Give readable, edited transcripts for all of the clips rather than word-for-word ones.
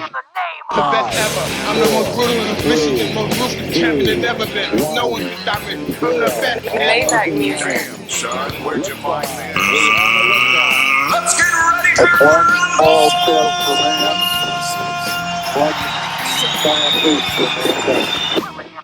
The best ever. I'm the most brutal and efficient, most ruthless champion there's ever been. No one can stop it. I'm the best Made that music. Damn, son, where'd you find this? Let's get ready to All step for man. One giant leap for mankind.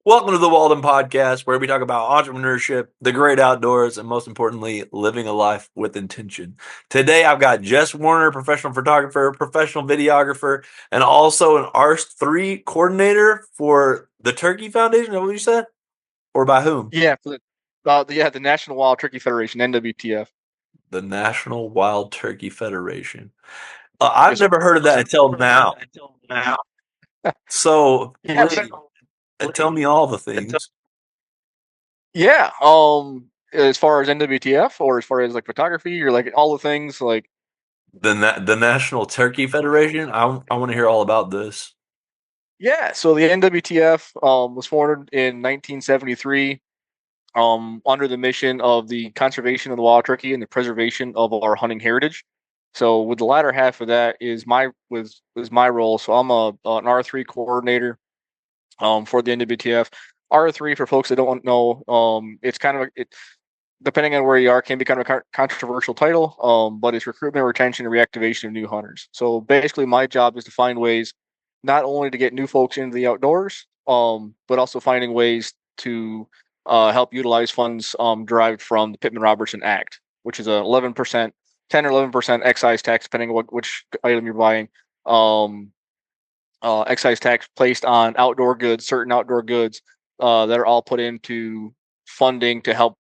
Welcome to the Walden Podcast, where we talk about entrepreneurship, the great outdoors, and most importantly, living a life with intention. Today, I've got Jess Warner, professional photographer, professional videographer, and also an R3 coordinator for the Turkey Foundation. Is that what you said? Or by whom? Yeah, for the National Wild Turkey Federation, NWTF. The National Wild Turkey Federation. I've never heard of that until now. So, Yeah, tell me all the things. yeah. As far as NWTF or as far as like photography or like all the things like The National Turkey Federation. I want to hear all about this. yeah. So the NWTF was formed in 1973 under the mission of the conservation of the wild turkey and the preservation of our hunting heritage. So with the latter half of that is my role. So I'm an R3 coordinator for the NWTF. R3, for folks that don't know, it's kind of depending on where you are, can be kind of a controversial title, but it's recruitment, retention, and reactivation of new hunters. So basically, my job is to find ways not only to get new folks into the outdoors, but also finding ways to help utilize funds derived from the Pittman-Robertson Act, which is a 11%, 10 or 11% excise tax, depending on which item you're buying. Excise tax placed on outdoor goods, certain outdoor goods that are all put into funding to help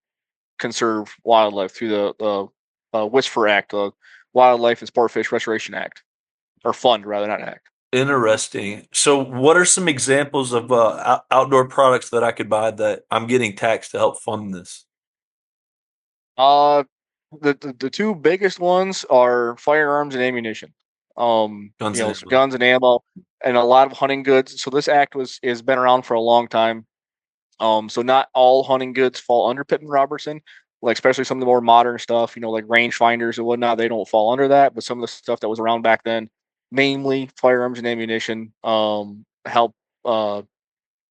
conserve wildlife through the WSFR Act, the Wildlife and Sportfish Restoration Act, or fund rather, not act. Interesting. So, what are some examples of outdoor products that I could buy that I'm getting taxed to help fund this? The two biggest ones are firearms and ammunition. Guns and ammo, and a lot of hunting goods. So this act has been around for a long time. So not all hunting goods fall under Pittman-Robertson, like especially some of the more modern stuff, like range finders and whatnot, they don't fall under that. But some of the stuff that was around back then, namely firearms and ammunition, help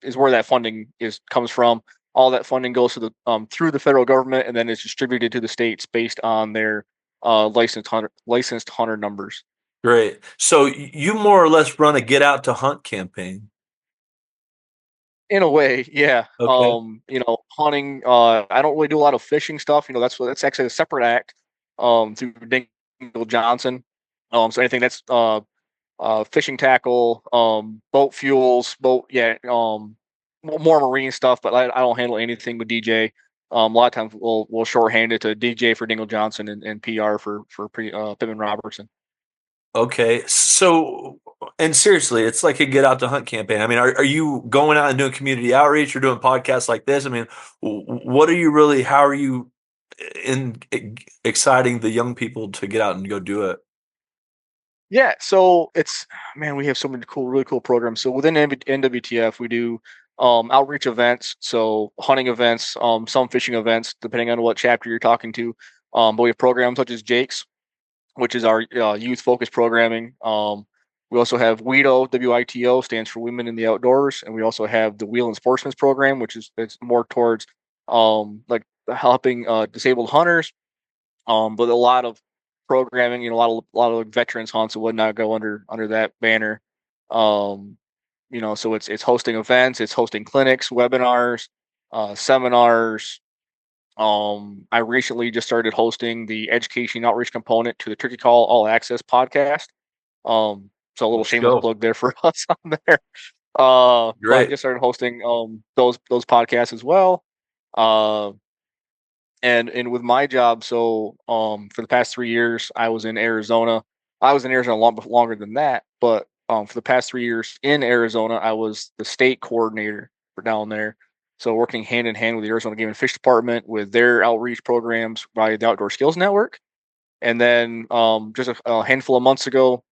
is where that funding comes from. All that funding goes to the through the federal government, and then it's distributed to the states based on their licensed hunter numbers. Great. So you more or less run a get out to hunt campaign. In a way, yeah. Okay. Hunting. I don't really do a lot of fishing stuff. That's actually a separate act. Through Dingle Johnson. So anything that's fishing tackle, boat fuels, more marine stuff. But I don't handle anything with DJ. A lot of times we'll shorthand it to DJ for Dingle Johnson and PR for Pittman-Robertson. Okay. So, and seriously, it's like a get out to hunt campaign. I mean, are you going out and doing community outreach or doing podcasts like this? I mean, how are you exciting the young people to get out and go do it? Yeah. So we have so many really cool programs. So within NWTF, we do outreach events. So hunting events, some fishing events, depending on what chapter you're talking to. But we have programs such as Jake's, which is our youth-focused programming. We also have WITO, W-I-T-O, stands for Women in the Outdoors, and we also have the Wheel and Sportsman's program, which is more towards like helping disabled hunters. But a lot of programming, a lot of veterans hunts and whatnot go under that banner. So it's hosting events, it's hosting clinics, webinars, seminars. I recently just started hosting the education outreach component to the Turkey Call All Access podcast. So a little shameless plug there for us on there. Great. I just started hosting those podcasts as well. And with my job, so for the past 3 years, I was in Arizona. I was in Arizona a lot longer than that, but for the past 3 years in Arizona, I was the state coordinator for down there. So working hand in hand with the Arizona Game and Fish Department with their outreach programs by the Outdoor Skills Network. And then just a handful of months ago,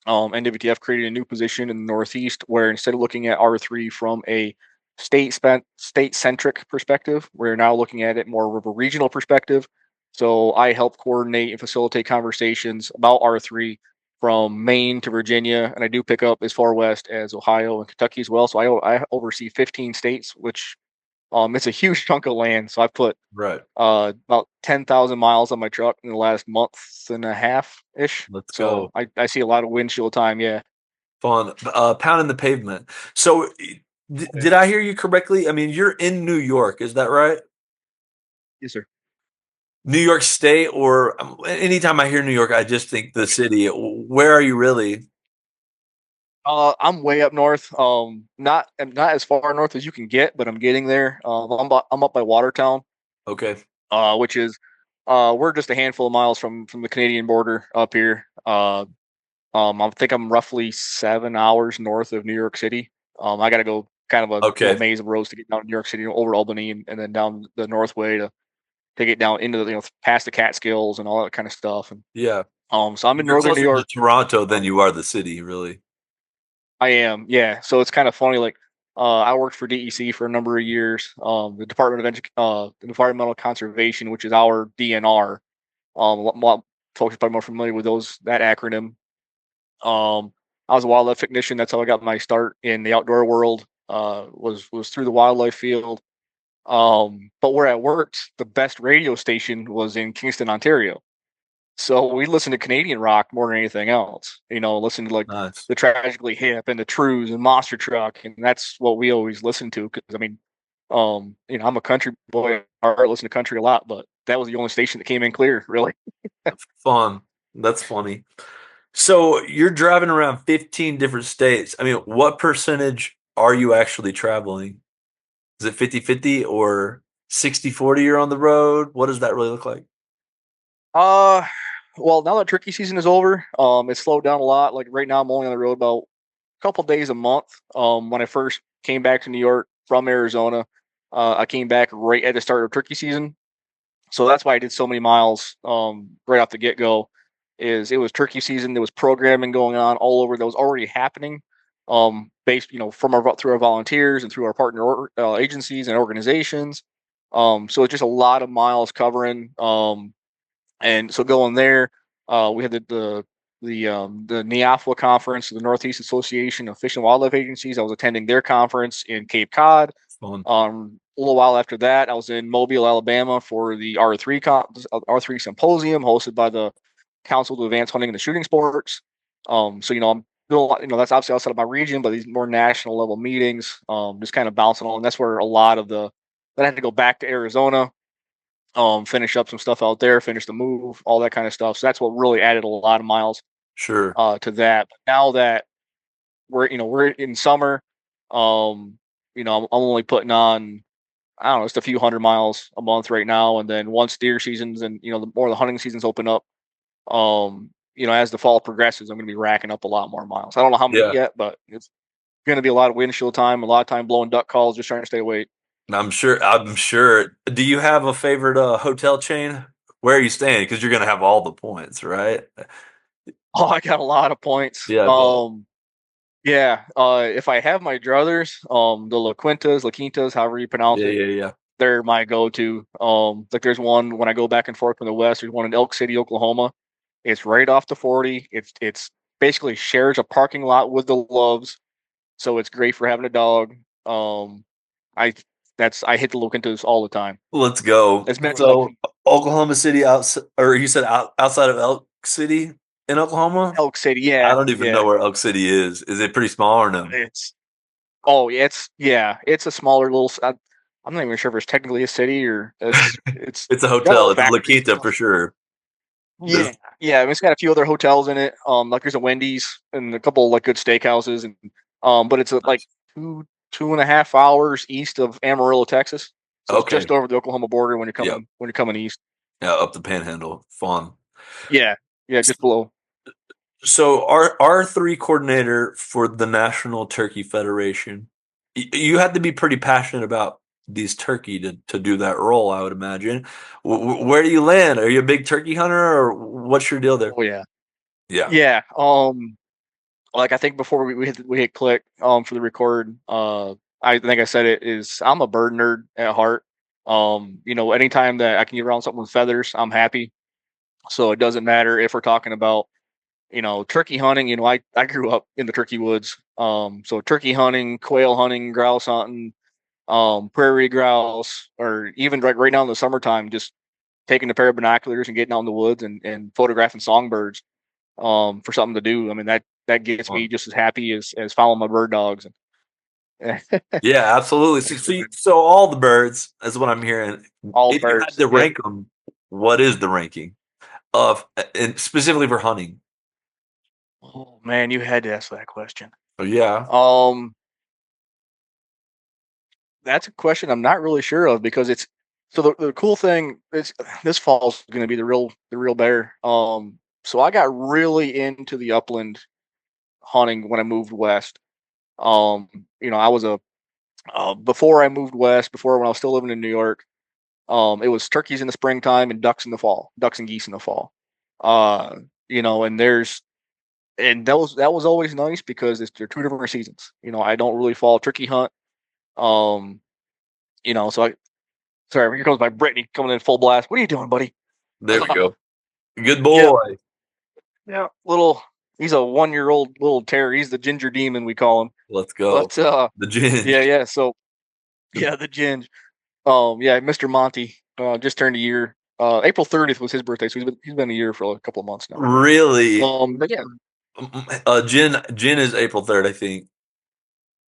NWTF created a new position in the Northeast where instead of looking at R3 from a state-centric perspective, we're now looking at it more of a regional perspective. So I help coordinate and facilitate conversations about R3 from Maine to Virginia, and I do pick up as far west as Ohio and Kentucky as well. So I oversee 15 states, which it's a huge chunk of land. So I put Right. about 10,000 miles on my truck in the last month and a half ish. Let's So go. I see a lot of windshield time. Yeah. Fun. Pounding the pavement. So did I hear you correctly? I mean, you're in New York, is that right? Yes, sir. New York State, or anytime I hear New York, I just think the city. Where are you really? I'm way up north. Not as far north as you can get, but I'm getting there. I'm up by Watertown, Okay. which is we're just a handful of miles from the Canadian border up here. I think I'm roughly 7 hours north of New York City. I got to go kind of a maze of roads to get down to New York City, over Albany, and then down the north way to get down into the past the Catskills and all that kind of stuff. And Yeah. so I'm in You're northern New closer York. to Toronto than you are the city, really. I am, yeah. So it's kind of funny. Like, I worked for DEC for a number of years. The Department of Environmental Conservation, which is our DNR. Folks are probably more familiar with that acronym. I was a wildlife technician. That's how I got my start in the outdoor world. Was through the wildlife field. But where I worked, the best radio station was in Kingston, Ontario. So we listened to Canadian rock more than anything else. Listen to like Nice. the Tragically Hip and the Trues and Monster Truck, and that's what we always listened to. Because I mean, I'm a country boy. I listen to country a lot, but that was the only station that came in clear, really. Fun. That's funny. So you're driving around 15 different states. I mean, what percentage are you actually traveling? Is it 50-50 or 60-40 you're on the road? What does that really look like? Well, now that turkey season is over, it's slowed down a lot. Like right now, I'm only on the road about a couple days a month. When I first came back to New York from Arizona, I came back right at the start of turkey season. So that's why I did so many miles right off the get-go. It was turkey season. There was programming going on all over that was already happening, based through our volunteers and through our partner agencies and organizations. So it's just a lot of miles covering. And so going there, we had the NIAFWA conference, the Northeast Association of Fish and Wildlife Agencies. I was attending their conference in Cape Cod. Fun. A little while after that, I was in Mobile, Alabama for the R3 symposium hosted by the Council to Advance Hunting and the Shooting Sports. I'm doing a lot, that's obviously outside of my region, but these more national level meetings, just kind of bouncing on. And that's where a lot of then I had to go back to Arizona, finish up some stuff out there, finish the move, all that kind of stuff. So that's what really added a lot of miles Sure. to that. But now that we're in summer, I'm only putting on, I don't know, just a few hundred miles a month right now. And then once deer seasons and, the more the hunting seasons open up, as the fall progresses, I'm going to be racking up a lot more miles. I don't know how many yet, but it's going to be a lot of windshield time, a lot of time blowing duck calls, just trying to stay awake. I'm sure. Do you have a favorite hotel chain? Where are you staying? Because you're going to have all the points, right? Oh, I got a lot of points. Yeah. If I have my druthers, the La Quintas, however you pronounce it, Yeah. they're my go-to. Like there's one when I go back and forth from the west. There's one in Elk City, Oklahoma. It's right off the 40. It's basically shares a parking lot with the Loves, so it's great for having a dog. I hit the La Quintas all the time. Let's go. It's been So Oklahoma City or you said outside of Elk City in Oklahoma? Elk City, yeah. I don't even know where Elk City is. Is it pretty small or no? It's a smaller little. I'm not even sure if it's technically a city or it's It's a hotel. It's a La Quinta for sure. Yeah. I mean, it's got a few other hotels in it. Like there's a Wendy's and a couple like good steakhouses, and but it's like 2.5 hours east of Amarillo, Texas. So it's just over the Oklahoma border when you're coming east. Yeah, up the Panhandle. Fun. Yeah, just below. So our R3 coordinator for the National Turkey Federation, you had to be pretty passionate about these turkey to do that role, I would imagine. Where do you land? Are you a big turkey hunter, or what's your deal there? Oh yeah. Yeah. Like I think before we hit click for the record, I think I said it is I'm a bird nerd at heart. Anytime that I can get around something with feathers, I'm happy. So it doesn't matter if we're talking about turkey hunting, I grew up in the turkey woods. So turkey hunting, quail hunting, grouse hunting, prairie grouse, or even right now in the summertime, just taking a pair of binoculars and getting out in the woods and photographing songbirds, for something to do. I mean, that gets me just as happy as following my bird dogs. Yeah, absolutely. So all the birds, is what I'm hearing. All If you had birds. to Yep. rank them, what is the ranking of, and specifically for hunting? Oh man, you had to ask that question. Oh, yeah. That's a question I'm not really sure of, because it's so the cool thing is this fall's going to be the real bear. So I got really into the upland hunting when I moved west. I was before I moved west, before when I was still living in New York. It was turkeys in the springtime and ducks in the fall, ducks and geese in the fall. And that was always nice because they're two different seasons. I don't really fall turkey hunt. Um, sorry, here comes my Brittany coming in full blast. What are you doing, buddy? There we go. Good boy. Yeah, he's a 1-year-old little terror. He's the ginger demon, we call him. Let's go. But The gin. yeah. So yeah, the ginge. Mr. Monty just turned a year. April 30th was his birthday, so he's been a year for a couple of months now. Really? But yeah, Gin is April 3rd, I think.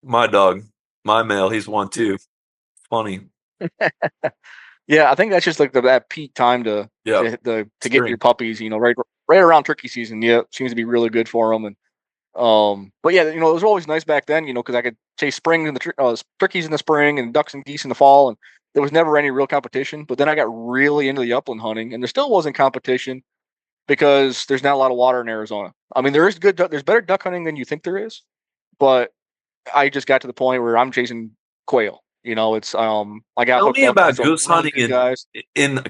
My dog, my male, he's one too. Funny. yeah, I think that's just like that peak time to get your puppies. Right around turkey season. Yeah, seems to be really good for them. And but yeah, it was always nice back then. Because I could chase springs and the turkeys in the spring and ducks and geese in the fall, and there was never any real competition. But then I got really into the upland hunting, and there still wasn't competition because there's not a lot of water in Arizona. I mean, there's better duck hunting than you think there is, but I just got to the point where I'm chasing quail. It's I got Tell hooked me up about with some goose really hunting good guys. in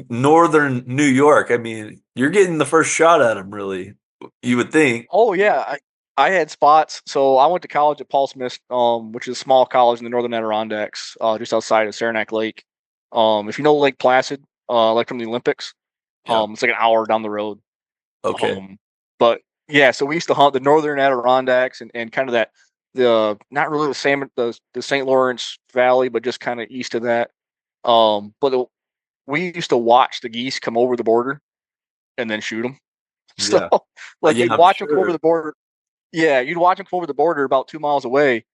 northern New York. I mean, you're getting the first shot at them, really. You would think. Oh yeah, I had spots. So I went to college at Paul Smith, which is a small college in the northern Adirondacks, just outside of Saranac Lake. If you know Lake Placid, like from the Olympics, it's like an hour down the road. Okay. But yeah, so we used to hunt the northern Adirondacks and kind of not really the St. Lawrence Valley, but just kind of east of that. We used to watch the geese come over the border and then shoot them. So you'd watch them come over the border. Yeah, you'd watch them come over the border about 2 miles away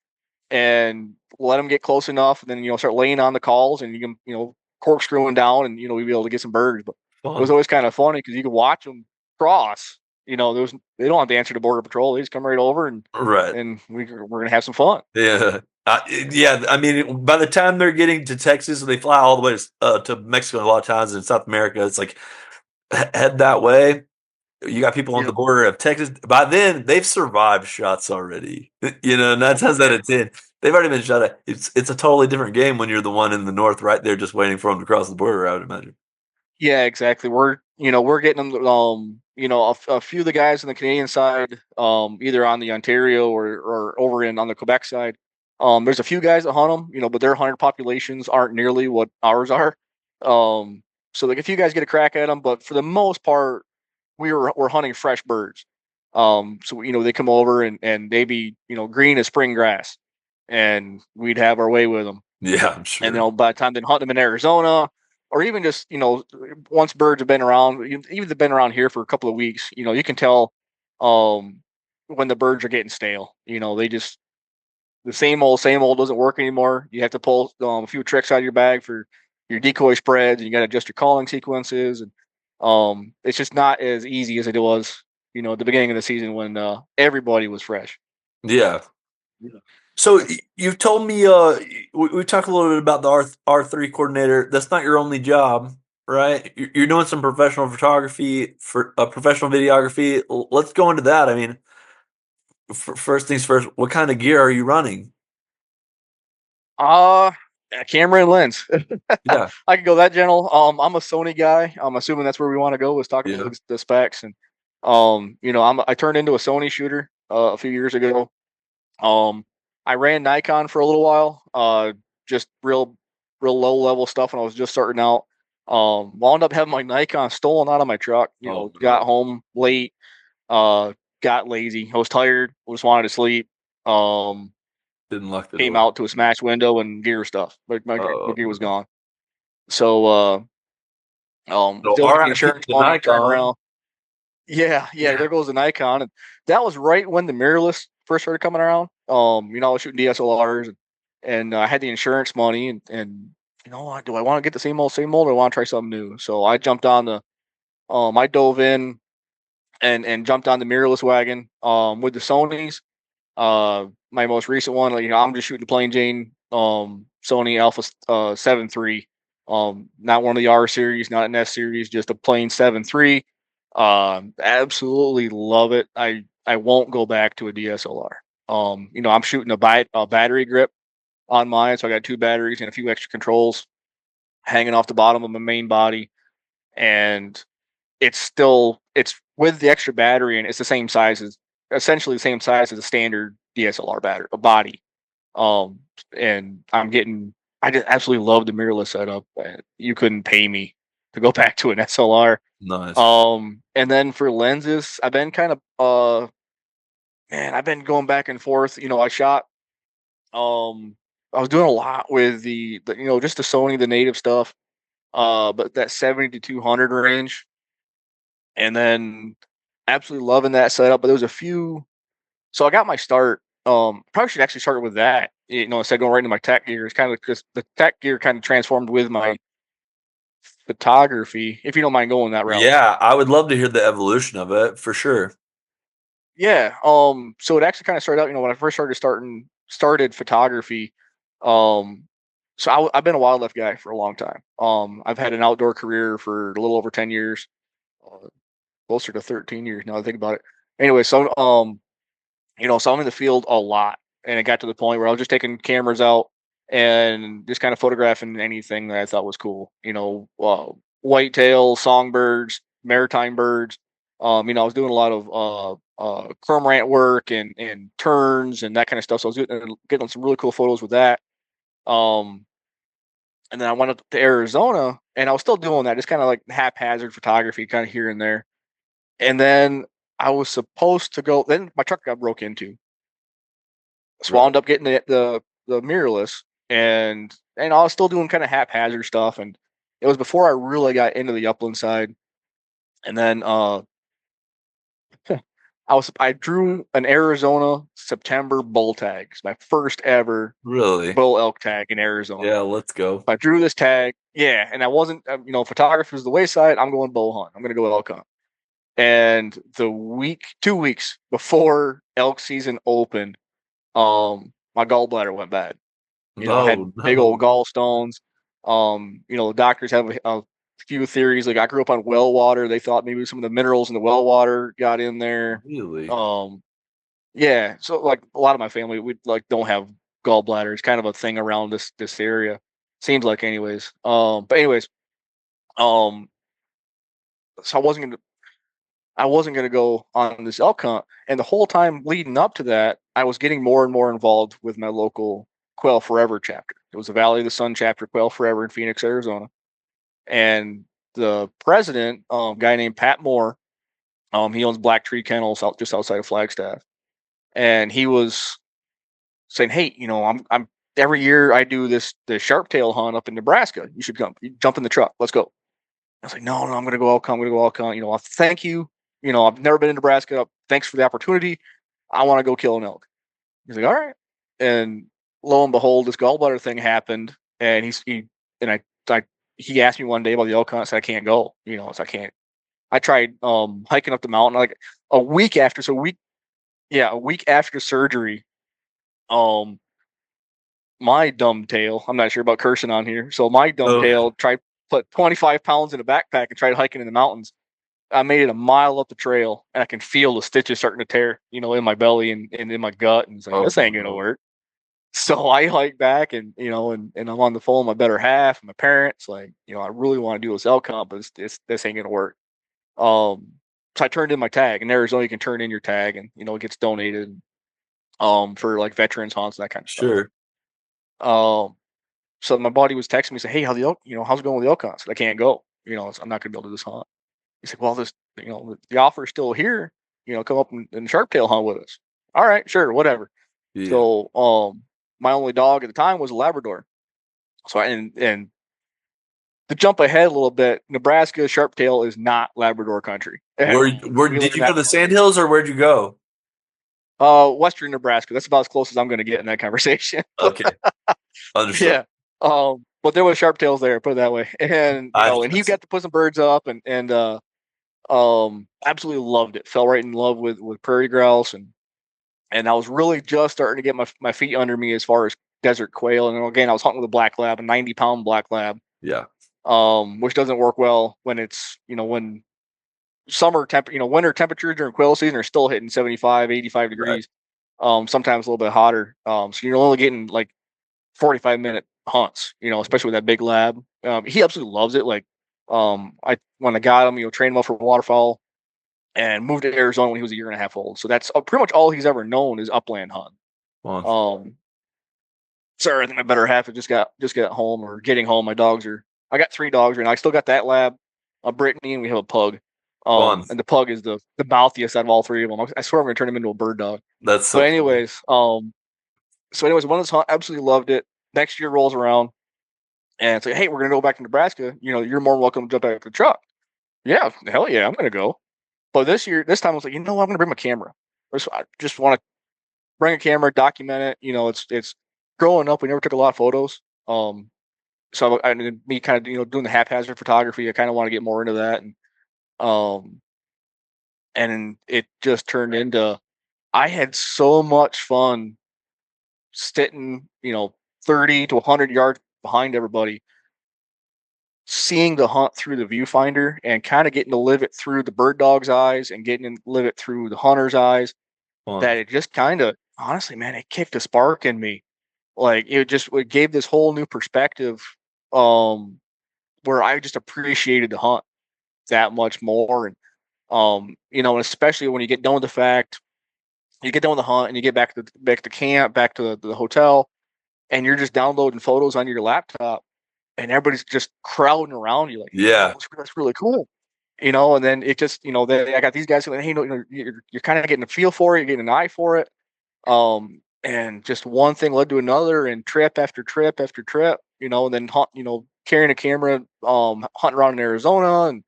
and let them get close enough, and then start laying on the calls, and you can corkscrewing down, and we'd be able to get some birds. But it was always kind of funny because you could watch them cross. They don't have to answer to Border Patrol. They just come right over and we're gonna have some fun. Yeah. Yeah, I mean, by the time they're getting to Texas, they fly all the way to Mexico. A lot of times in South America, it's like head that way. You got people on the border of Texas. By then, they've survived shots already. 9 times out of 10, they've already been shot at. It's a totally different game when you're the one in the north, right there, just waiting for them to cross the border. I would imagine. Yeah, exactly. We're getting them. A few of the guys on the Canadian side, either on the Ontario or over on the Quebec side. There's a few guys that hunt them, but their hunter populations aren't nearly what ours are. So like a few guys get a crack at them, but for the most part, we're hunting fresh birds. So they come over and they be green as spring grass, and we'd have our way with them. Yeah, I'm sure. And by the time they hunt them in Arizona, or even just once birds have been around, even they've been around here for a couple of weeks, you can tell when the birds are getting stale. They just the same old doesn't work anymore. You have to pull a few tricks out of your bag for your decoy spreads, and you got to adjust your calling sequences, and it's just not as easy as it was, at the beginning of the season when everybody was fresh. Yeah. So you've told me we talked a little bit about the R3 coordinator. That's not your only job, right? You're doing some professional photography for professional videography. Let's go into that. I mean, first things first, what kind of gear are you running? Camera and lens. Yeah, I could go that gentle. I'm a Sony guy. I'm assuming that's where we want to go. Was talking about the specs, and I turned into a Sony shooter a few years ago. I ran Nikon for a little while, just real low level stuff when I was just starting out. Wound up having my Nikon stolen out of my truck. Got home late, Got lazy. I was tired. Just wanted to sleep. Didn't lock the Came door. out to a smashed window and gear stuff. My gear was gone. So So still got the RIP insurance to money turned Nikon. around. Yeah, there goes the Nikon. And that was right when the mirrorless first started coming around. I was shooting DSLRs and I had the insurance money and do I want to get the same old, or I want to try something new? So I jumped on I dove in and jumped on the mirrorless wagon with the Sonys. My most recent one, I'm just shooting the plain Jane Sony Alpha 7 III. Not one of the R series, not an S series, just a plain 7 III. Absolutely love it. I won't go back to a DSLR. I'm shooting a battery grip on mine, so I got 2 batteries and a few extra controls hanging off the bottom of my main body, and it's with the extra battery, and it's essentially the same size as a standard DSLR battery body. And I just absolutely love the mirrorless setup. You couldn't pay me to go back to an SLR. Nice. And then for lenses, I've been kind of I've been going back and forth. I shot. I was doing a lot with the just the Sony, the native stuff. But that 70 to 200 range, and then absolutely loving that setup. But there was a few. So I got my start. Probably should actually start with that. Instead of going right into my tech gear. It's kind of because the tech gear kind of transformed with my photography. If you don't mind going that route. Yeah, I would love to hear the evolution of it for sure. Yeah. So it actually kind of started out. When I first started photography. So I've been a wildlife guy for a long time. I've had an outdoor career for a little over 10 years, closer to 13 years now. I think about it. Anyway, so so I'm in the field a lot, and it got to the point where I was just taking cameras out and just kind of photographing anything that I thought was cool. Whitetails, songbirds, maritime birds. I was doing a lot of cormorant work and terns and that kind of stuff. So I was getting some really cool photos with that. And then I went up to Arizona, and I was still doing that, just kind of like haphazard photography, kind of here and there. And then I was supposed to go. Then my truck got broke into, so I wound up getting the mirrorless, and I was still doing kind of haphazard stuff. And it was before I really got into the upland side. And then I drew an Arizona September bull tag. It's my first ever bull elk tag in Arizona. Yeah, let's go. I drew this tag. Yeah, and I wasn't, photography was the wayside. I'm going bow hunt. I'm going to go elk hunt. And 2 weeks before elk season opened, my gallbladder went bad. I had big old gallstones. The doctors have a few theories. Like, I grew up on well water. They thought maybe some of the minerals in the well water got in there. Really? Yeah. So like a lot of my family, we don't have gallbladder. It's kind of a thing around this area. Seems like, anyways. But anyways, so I wasn't gonna go on this elk hunt, and the whole time leading up to that, I was getting more and more involved with my local Quail Forever chapter. It was the Valley of the Sun chapter, Quail Forever in Phoenix, Arizona. And the president, guy named Pat Moore, he owns Black Tree Kennels just outside of Flagstaff, and he was saying, "Hey, I'm every year I do the sharptail hunt up in Nebraska. You should come. You jump in the truck. Let's go." I was like, "No, I'm going to go elk hunt. I'm going to go elk hunt. Thank you. I've never been in Nebraska. Thanks for the opportunity. I want to go kill an elk." He's like, "All right." And lo and behold, this gallbladder thing happened, and he asked me one day about the elk hunt. I said, "I can't go. So I can't." I tried hiking up the mountain like a week after surgery. My dumb tail. I'm not sure about cursing on here. So my dumb tail tried put 25 pounds in a backpack and tried hiking in the mountains. I made it a mile up the trail, and I can feel the stitches starting to tear, in my belly and in my gut. And it's like, this ain't gonna work. So I hiked back, and and I'm on the phone with my better half and my parents. Like, I really want to do this elk hunt, but this ain't gonna work. So I turned in my tag. In Arizona, you can turn in your tag, and it gets donated for like veterans hunts and that kind of stuff. Sure. So my buddy was texting me, saying, "Hey, how's it going with the elk hunt?" I said, "I can't go. I'm not gonna be able to do this hunt." He said, "Well, this, the offer is still here. come up and sharp tail hunt with us. All right, sure, whatever. Yeah. So my only dog at the time was a Labrador. So and to jump ahead a little bit, Nebraska sharptail is not Labrador country. Where did you go to the Sandhills or where'd you go? Western Nebraska. That's about as close as I'm going to get in that conversation. Okay, understood. Yeah. But there was sharptails there, put it that way. And and he got to put some birds up and absolutely loved it. Fell right in love with prairie grouse and I was really just starting to get my feet under me as far as desert quail. And again, I was hunting with a black lab, a 90-pound black lab. Yeah. Which doesn't work well when it's, when winter temperatures during quail season are still hitting 75, 85 degrees. Right. Sometimes a little bit hotter. So you're only getting like 45-minute hunts, especially with that big lab. He absolutely loves it. Like, when I got him, trained him up for waterfowl and moved to Arizona when he was a year and a half old. So that's pretty much all he's ever known is upland hunt. Wow. Sorry, I think my better half had just got home or getting home. I got 3 dogs right now. I still got that lab, a Brittany, and we have a pug. And the pug is the mouthiest out of all 3 of them. I swear I'm going to turn him into a bird dog. That's so anyways, one of those hunt, absolutely loved it. Next year rolls around and it's like, hey, we're going to go back to Nebraska. You're more welcome to jump out of the truck. Yeah, hell yeah, I'm going to go. But this time I was like, I'm going to bring my camera. I just want to bring a camera, document it. It's growing up. We never took a lot of photos. So me kind of, doing the haphazard photography, I kind of want to get more into that. And it just turned into, I had so much fun sitting, 30 to 100 yards behind everybody, seeing the hunt through the viewfinder and kind of getting to live it through the bird dog's eyes and getting to live it through the hunter's eyes. That it just kind of, honestly, man, it kicked a spark in me. Like it gave this whole new perspective, where I just appreciated the hunt that much more. And, and especially when you get done with the hunt and you get back to camp, back to the hotel, and you're just downloading photos on your laptop and everybody's just crowding around you. Like, yeah, that's really cool. And then it just, I got these guys saying, hey, you're kind of getting a feel for it. You're getting an eye for it. And just one thing led to another and trip after trip after trip, and then hunt, carrying a camera, hunting around in Arizona. And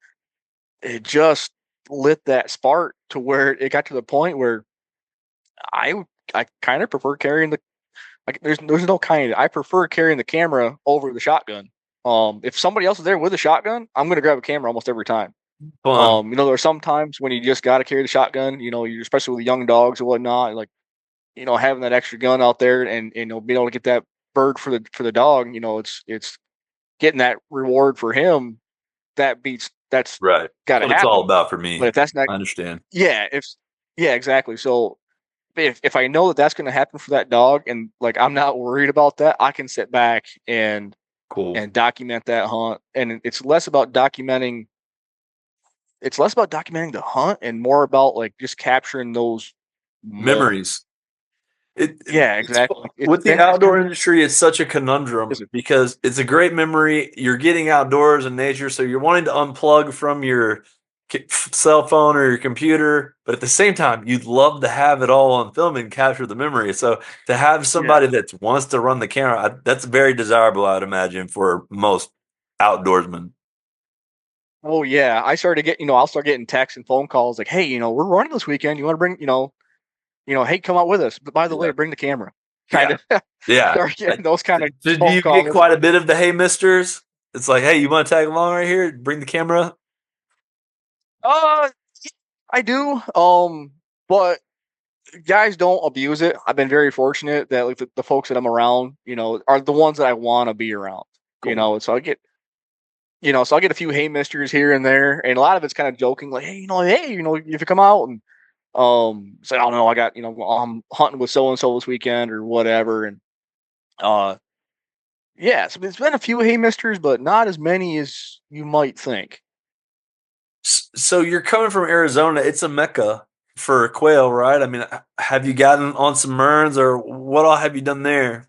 it just lit that spark to where it got to the point where I kind of prefer carrying there's no kind. I prefer carrying the camera over the shotgun. If somebody else is there with a shotgun, I'm going to grab a camera almost every time. There are some times when you just got to carry the shotgun, you're especially with the young dogs or whatnot, like, having that extra gun out there and being able to get that bird for the dog, it's getting that reward for him. That's right. Got to happen. It's all about for me. But if that's not, I understand. Yeah. Exactly. So if I know that that's going to happen for that dog and like, I'm not worried about that, I can sit back and document that hunt. And it's less about documenting the hunt and more about like just capturing those memories. Exactly. With the outdoor industry, it's such a conundrum because it's a great memory. You're getting outdoors and nature, so you're wanting to unplug from your cell phone or your computer, but at the same time, you'd love to have it all on film and capture the memory. So to have somebody that wants to run the camera, that's very desirable, I'd imagine, for most outdoorsmen. Oh yeah, I started getting, I'll start getting texts and phone calls like, hey, we're running this weekend. You want to bring, hey, come out with us. But by the way, bring the camera. Kind of. Yeah. Start getting those kind of. Did you get quite a bit of the hey misters? It's like, hey, you want to tag along right here? Bring the camera. I do. But guys don't abuse it. I've been very fortunate that like the folks that I'm around, are the ones that I want to be around. Cool. So I get. So I get a few hey misters here and there, and a lot of it's kind of joking, like, hey, if you come out and say, oh no, I got, I'm hunting with so and so this weekend or whatever, and so it's been a few hey misters, but not as many as you might think. So you're coming from Arizona; it's a mecca for quail, right? I mean, have you gotten on some merns, or what all have you done there?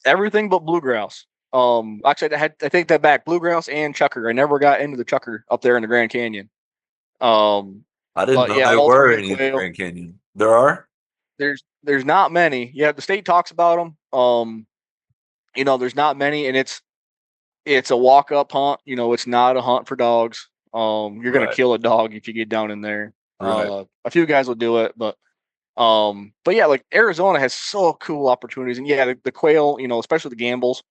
Everything but bluegrouse. Actually, I take that back. Bluegrouse and chucker. I never got into the chucker up there in the Grand Canyon. I didn't But know yeah, there all were three of the any in the quail. Grand Canyon. There are? There's not many. Yeah, the state talks about them. There's not many, and it's a walk up hunt. It's not a hunt for dogs. You're gonna Right. kill a dog if you get down in there. Right. A few guys will do it, but yeah, like Arizona has so cool opportunities, and yeah, the quail, especially the gambles,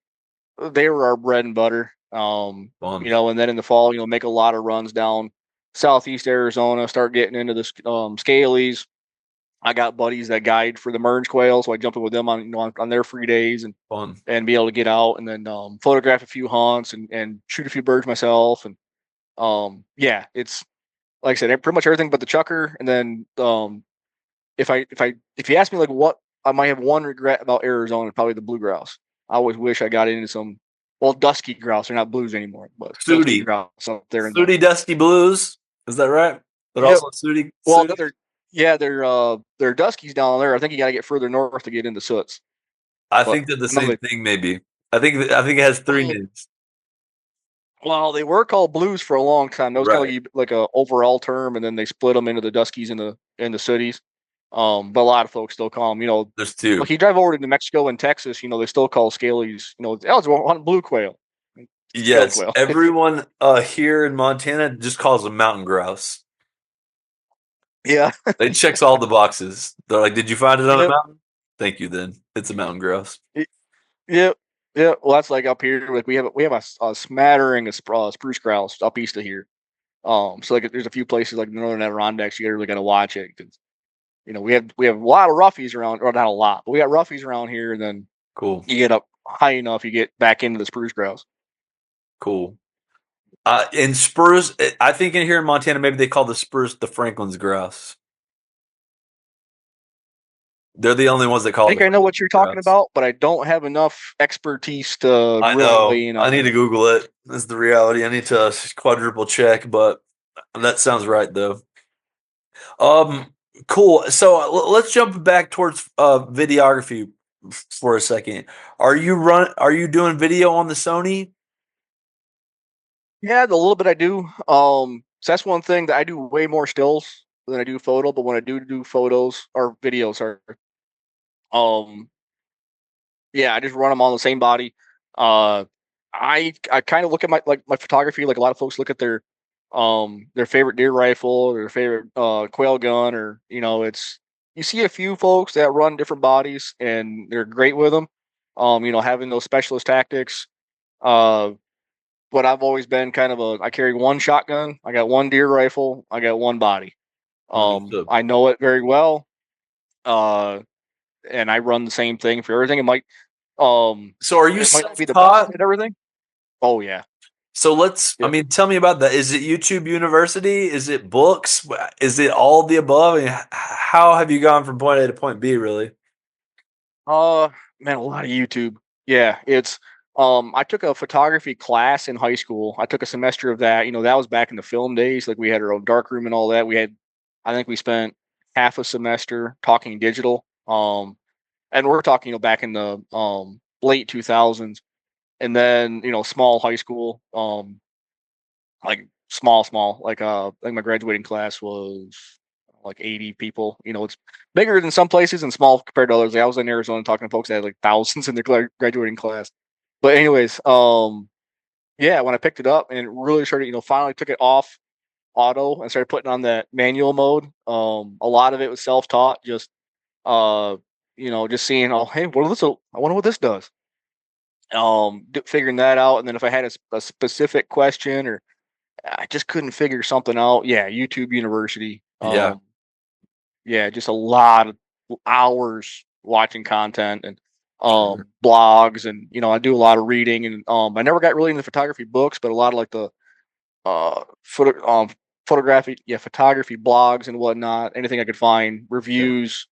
they were our bread and butter. Fun. And then in the fall, make a lot of runs down southeast Arizona, start getting into the scalies. I got buddies that guide for the merge quail, so I jump in with them on their free days Fun. and be able to get out and then photograph a few hunts and shoot a few birds myself. And yeah, it's like I said, pretty much everything but the chucker. And then if you ask me like what I might have one regret about Arizona, probably the blue grouse. I always wish I got into some dusky grouse. They're not blues anymore, but dusky Sooty. grouse up there in Sooty Dusky Blues. Is that right? They're Yep. also Sooty. Well, Sooty? they're duskies down there. I think you got to get further north to get into soots. I But think they're the I know same thing, maybe. I think it has three names. Well, they were called blues for a long time. That was kind Right. of like a overall term, and then they split them into the duskies and the sooties. But a lot of folks still call them. There's two. Like you drive over to New Mexico and Texas, they still call scalies. It's one blue quail. Yes. quail. Everyone here in Montana just calls them mountain grouse. Yeah. It checks all the boxes. They're like, did you find it on a Yep. mountain? Thank you, then. It's a mountain grouse. Yep. Yeah. Well, that's like up here. Like we have a smattering of spruce grouse up east of here. So like there's a few places like the northern Adirondacks you really got to watch it because we have a lot of roughies around, or not a lot, but we got roughies around here. And then Cool. you get up high enough, you get back into the spruce grouse. Cool. And spurs, I think in here in Montana, maybe they call the spurs the Franklin's grouse. They're the only ones that call I think it. I know what you're talking grouse. about, but I don't have enough expertise to I really know. weigh in on I need to Google it. That's the reality. I need to quadruple check, but that sounds right though. Cool. So let's jump back towards videography for a second. Are you doing video on the Sony? Yeah, the little bit I do. So that's one thing that I do way more stills than I do photo. But when I do photos or videos, yeah, I just run them on the same body. I kind of look at my photography like a lot of folks look at their favorite deer rifle or their favorite quail gun, or you see a few folks that run different bodies and they're great with them. Having those specialist tactics. But I've always been kind of I carry one shotgun, I got one deer rifle, I got one body. Understood. I know it very well. And I run the same thing for everything. It might So are you it might not be the self-taught? best at everything. Oh yeah. So Yep. tell me about that. Is it YouTube University? Is it books? Is it all of the above? I mean, how have you gone from point A to point B, really? Man, a lot of YouTube. Yeah, it's I took a photography class in high school. I took a semester of that. That was back in the film days. Like we had our own dark room and all that. I think we spent half a semester talking digital. And we're talking, back in the late 2000s. And then, small high school, like small, like I think my graduating class was like 80 people. It's bigger than some places and small compared to others. Like I was in Arizona talking to folks that had like thousands in their graduating class. But anyways, yeah, when I picked it up and it really started, finally took it off auto and started putting on that manual mode. A lot of it was self-taught, just just seeing, oh, hey, I wonder what this does. Figuring that out, and then if I had a specific question or I just couldn't figure something out, yeah, YouTube University. Yeah. Yeah, just a lot of hours watching content and Sure. blogs, and I do a lot of reading, and I never got really into photography books, but a lot of like the photography blogs and whatnot, anything I could find, reviews,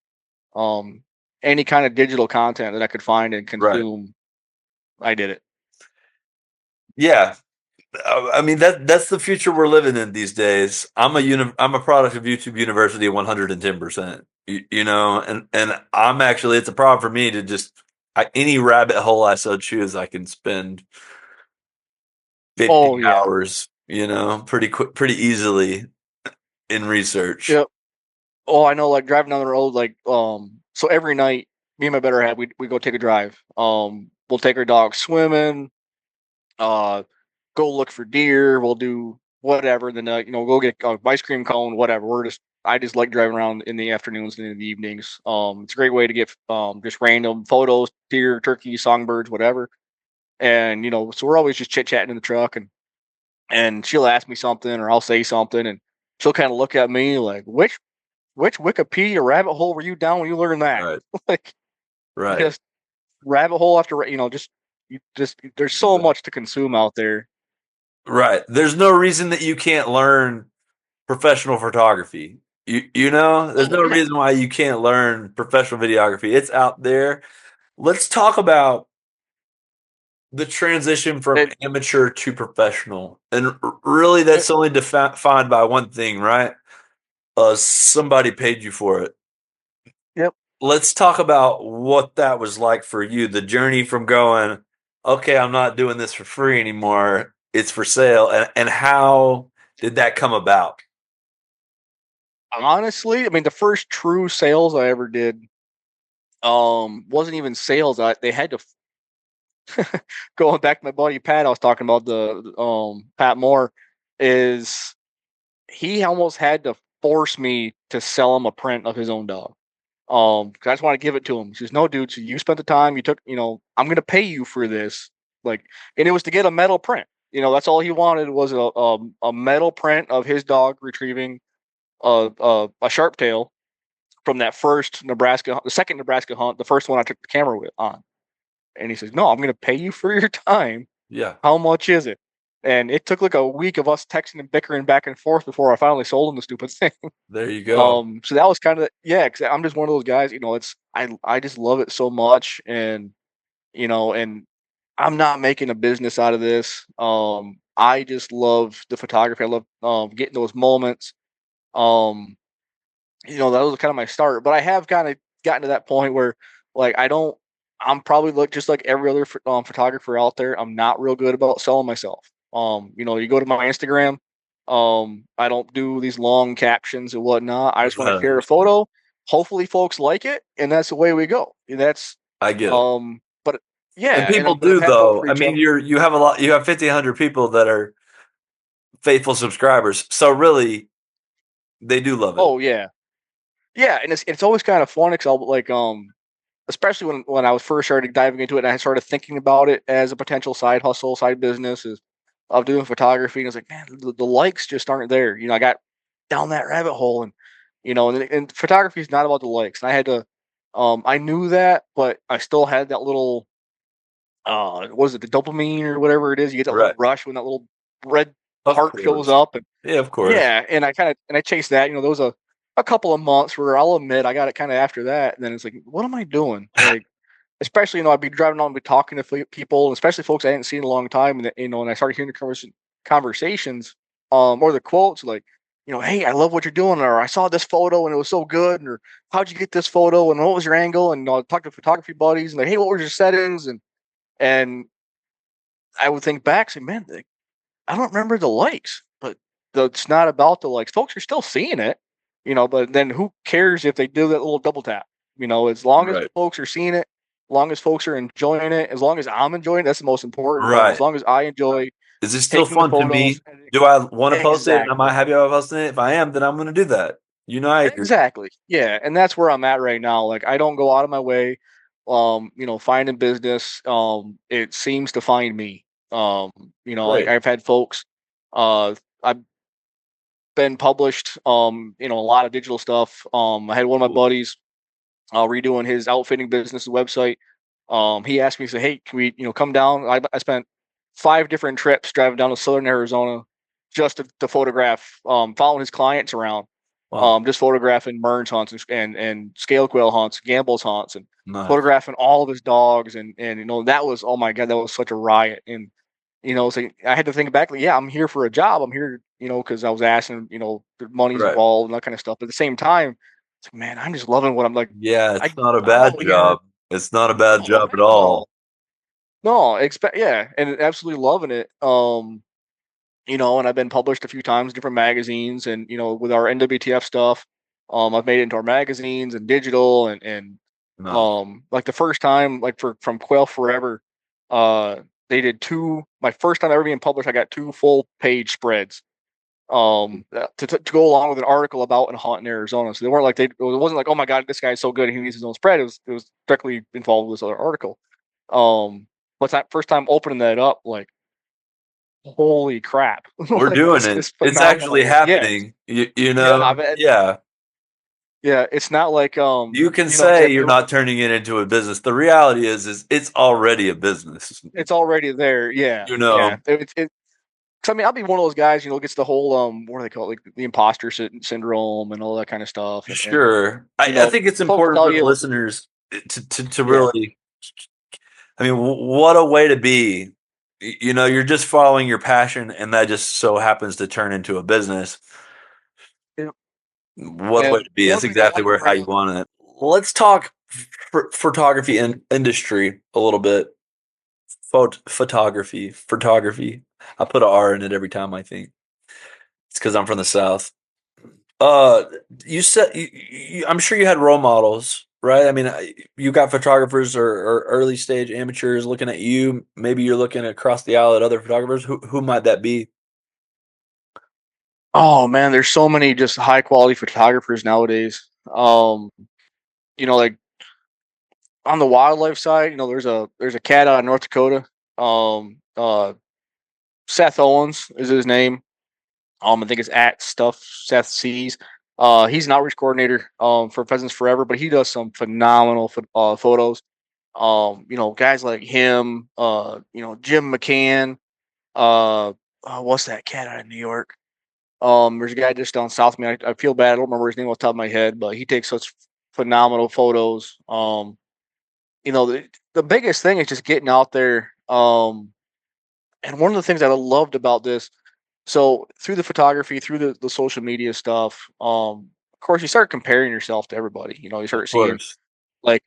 any kind of digital content that I could find and consume. I did it. Yeah. I mean that's the future we're living in these days. I'm a product of YouTube University 110%. And I'm actually, it's a problem for me to just any rabbit hole I so choose I can spend 50 hours, pretty quick, pretty easily. in research. Yep. Oh, I know, like driving down the road, like so every night, me and my better half, we go take a drive. We'll take our dog swimming, go look for deer, we'll do whatever, then go get ice cream cone, whatever. I just like driving around in the afternoons and in the evenings. It's a great way to get just random photos, deer, turkeys, songbirds, whatever. And so we're always just chit chatting in the truck, and she'll ask me something or I'll say something, and she'll kind of look at me like, which Wikipedia rabbit hole were you down when you learned that? Right. Like, Right. just rabbit hole after there's so much to consume out there. Right. There's no reason that you can't learn professional photography. There's no reason why you can't learn professional videography. It's out there. Let's talk about the transition from amateur to professional. And really, that's only defined by one thing, right? Somebody paid you for it. Yep. Let's talk about what that was like for you. The journey from going, okay, I'm not doing this for free anymore. It's for sale. And how did that come about? Honestly, I mean, the first true sales I ever did wasn't even sales. They had to going back to my buddy Pat, I was talking about the Pat Moore, is he almost had to force me to sell him a print of his own dog. 'Cause I just want to give it to him. He says, "No, dude, so you spent the time, you took, I'm gonna pay you for this." Like, and it was to get a metal print. That's all he wanted was a metal print of his dog retrieving a sharp tail from that first Nebraska, the second Nebraska hunt, the first one I took the camera on. And he says, "No, I'm going to pay you for your time. Yeah. How much is it?" And it took like a week of us texting and bickering back and forth before I finally sold him the stupid thing. There you go. So that was kind of, because I'm just one of those guys, I just love it so much. And, and I'm not making a business out of this. I just love the photography. I love getting those moments. That was kind of my start, but I have kind of gotten to that point where like I'm probably just like every other photographer out there. I'm not real good about selling myself. You go to my Instagram. I don't do these long captions and whatnot. I just want to share a photo. Hopefully, folks like it, and that's the way we go. I get it. But yeah, and people do though. I mean, you have 1,500 people that are faithful subscribers, so really, they do love it. Oh yeah, and it's always kind of fun because I'll like especially when I was first started diving into it, and I started thinking about it as a potential side hustle, side business of doing photography. And I was like, man, the likes just aren't there. I got down that rabbit hole, and and photography is not about the likes. And I had to, I knew that, but I still had that little, was it the dopamine or whatever it is? You get that little rush when that little red heart shows up, and yeah, of course, yeah. And I chased that. There was a couple of months where I'll admit I got it kind of after that, and then it's like, what am I doing? Like, especially I'd be driving on, and be talking to people, especially folks I hadn't seen in a long time, and and I started hearing the conversations, or the quotes like, "Hey, I love what you're doing," or "I saw this photo and it was so good," or "How'd you get this photo and what was your angle?" And I'll talk to photography buddies and like, "Hey, what were your settings?" And I would think back, say, "Man, I don't remember the likes, but it's not about the likes. Folks are still seeing it." But then who cares if they do that little double tap? As long as folks are seeing it, as long as folks are enjoying it, as long as I'm enjoying it, that's the most important. Right. As long as I enjoy. Is it still fun to me? Do I want to post it? Am I happy about posting it? If I am, then I'm going to do that. I agree. Exactly. Yeah. And that's where I'm at right now. Like, I don't go out of my way, finding business. It seems to find me. Like I've had folks, I've been published, a lot of digital stuff. I had one of my buddies redoing his outfitting business website. He asked me, he said, "Hey, can we, come down?" I spent 5 different trips driving down to southern Arizona just to photograph, following his clients around, just photographing Merns hunts and scale quail hunts, Gamble's hunts, and photographing all of his dogs. And that was, oh my God, that was such a riot. And so I had to think back, like, yeah, I'm here for a job. I'm here, because I was asking, the money's involved and that kind of stuff. But at the same time, it's like, man, I'm just loving what I'm like. Yeah, it's not a bad job. It's not a bad job at all. No, and absolutely loving it. and I've been published a few times in different magazines, and with our NWTF stuff, I've made it into our magazines and digital, and No. like the first time, like from Quail Forever, they did my first time ever being published, I got 2 full page spreads to go along with an article about a hunt in Arizona. So they weren't like it wasn't like, oh my god, this guy's so good, he needs his own spread. It was directly involved with this other article. But that first time opening that up, like, holy crap, We're like doing this it. is It's phenomenal. actually Yeah, happening. You yeah, know? Yeah. yeah. It's not like You can it's say you're not turning it into a business. The reality is it's already a business. it's already there. Yeah, You yeah. know? Cause I mean, I'll be one of those guys, gets the whole what do they call it, like the imposter syndrome and all that kind of stuff. And Sure. I think it's folks important tell for the you, listeners to yeah, really, I mean, what a way to be. You're just following your passion, and that just so happens to turn into a business. yeah. What a way And to be. one That's thing I exactly like to where how bring you up, want it. Let's talk photography and industry a little bit. Photography. I put an R in it every time, I think. It's because I'm from the South. Uh, you said I'm sure you had role models, right? I mean, you got photographers or early stage amateurs looking at you. Maybe you're looking across the aisle at other photographers. Who might that be? oh man, there's so many just high quality photographers nowadays. Like on the wildlife side, there's a cat out of North Dakota. Seth Owens is his name. I think it's at Stuff Seth Sees. He's an outreach coordinator for Pheasants Forever, but he does some phenomenal photos. Guys like him, Jim McCann, what's that cat out of New York? There's a guy just down south of me. I feel bad. I don't remember his name off the top of my head, but he takes such phenomenal photos. The biggest thing is just getting out there. And one of the things that I loved about this, so through the photography, through the social media stuff, of course, you start comparing yourself to everybody. You Of start seeing course. like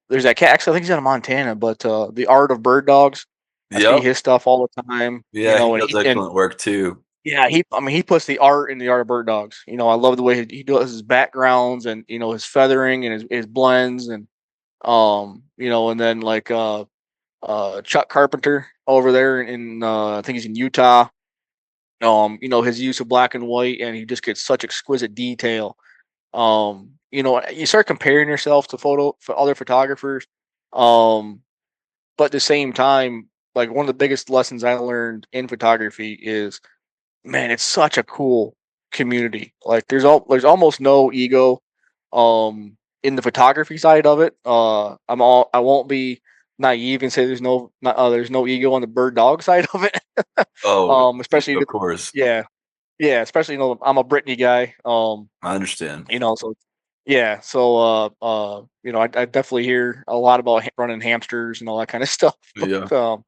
there's that cat. Actually, I think he's out of Montana, but the art of bird dogs. I see Yep. his stuff all the time. Yeah, he And does excellent work too. yeah, he puts the art in the art of bird dogs. I love the way he does his backgrounds and his feathering and his blends and then like Chuck Carpenter over there in I think he's in Utah. His use of black and white, and he just gets such exquisite detail. You start comparing yourself to for other photographers. But at the same time, like one of the biggest lessons I learned in photography is, man, it's such a cool community. Like there's almost no ego in the photography side of it. I won't be naive and say there's no ego on the bird dog side of it. Oh, Especially of course. yeah, yeah, especially I'm a Brittany guy. I understand. So yeah, so I definitely hear a lot about running hamsters and all that kind of stuff. Yeah. But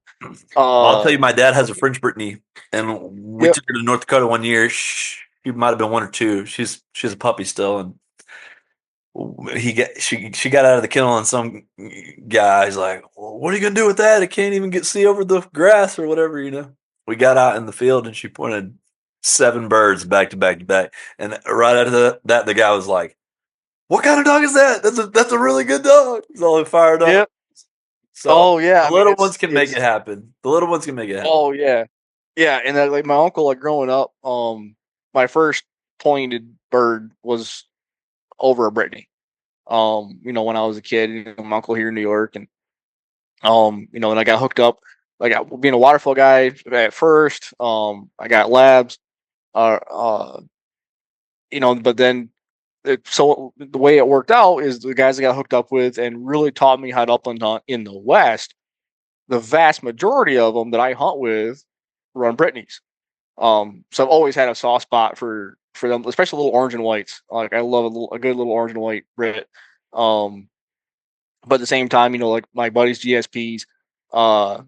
I'll tell you, my dad has a French Brittany, and we yep, took her to North Dakota one year. She might have been 1 or 2. She's a puppy still, and she got out of the kennel, and some guy's like, well, "What are you gonna do with that? It can't even see over the grass or whatever." We got out in the field, and she pointed 7 birds back to back to back, and right after that, the guy was like, "What kind of dog is that? That's a really good dog." He's all fired up. yep. So Oh yeah, the I mean little ones can make it's it happen. The little ones can make it happen. oh yeah, yeah, and like my uncle, like growing up, my first pointed bird was over a Brittany. When I was a kid, my uncle here in New York, and and I got hooked up. Like being a waterfowl guy at first, I got labs, uh, uh, but then so the way it worked out is the guys I got hooked up with and really taught me how to upland hunt in the West. The vast majority of them that I hunt with run Brittany's. So I've always had a soft spot for them, especially little orange and whites. Like I love a good little orange and white Brit. Um, but at the same time, like my buddies GSPs, uh,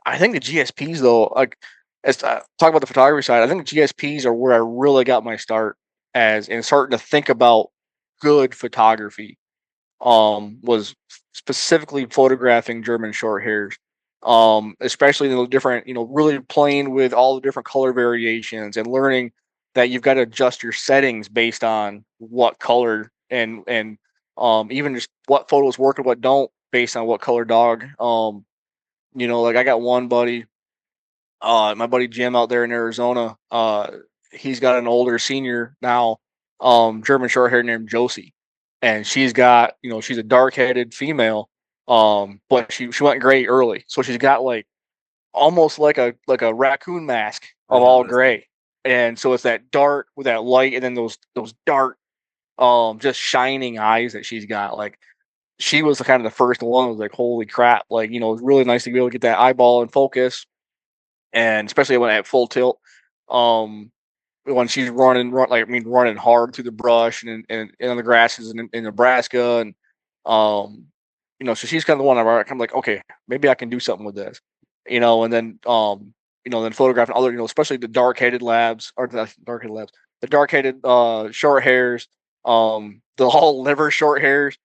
I think the GSPs though, like as talk about the photography side, I think the GSPs are where I really got my start as in starting to think about good photography. Was specifically photographing German short hairs. especially the different, really playing with all the different color variations and learning that you've got to adjust your settings based on what color and even just what photos work and what don't based on what color dog. Like I got one buddy, my buddy Jim out there in Arizona. He's got an older senior now, German short hair named Josie, and she's got, she's a dark headed female, but she went gray early, so she's got like almost like a raccoon mask I of all noticed. gray, and so it's that dark with that light, and then those dark, just shining eyes that she's got. Like she was kind of the first one. Was like, holy crap! Like, it's really nice to be able to get that eyeball in focus, and especially when at full tilt. Um, when she's running hard through the brush and on the grasses in Nebraska, and so she's kind of the one I'm like, okay, maybe I can do something with this, and then photographing other, especially the dark-headed labs, or the dark-headed labs, the dark-headed short hairs, the whole liver short hairs.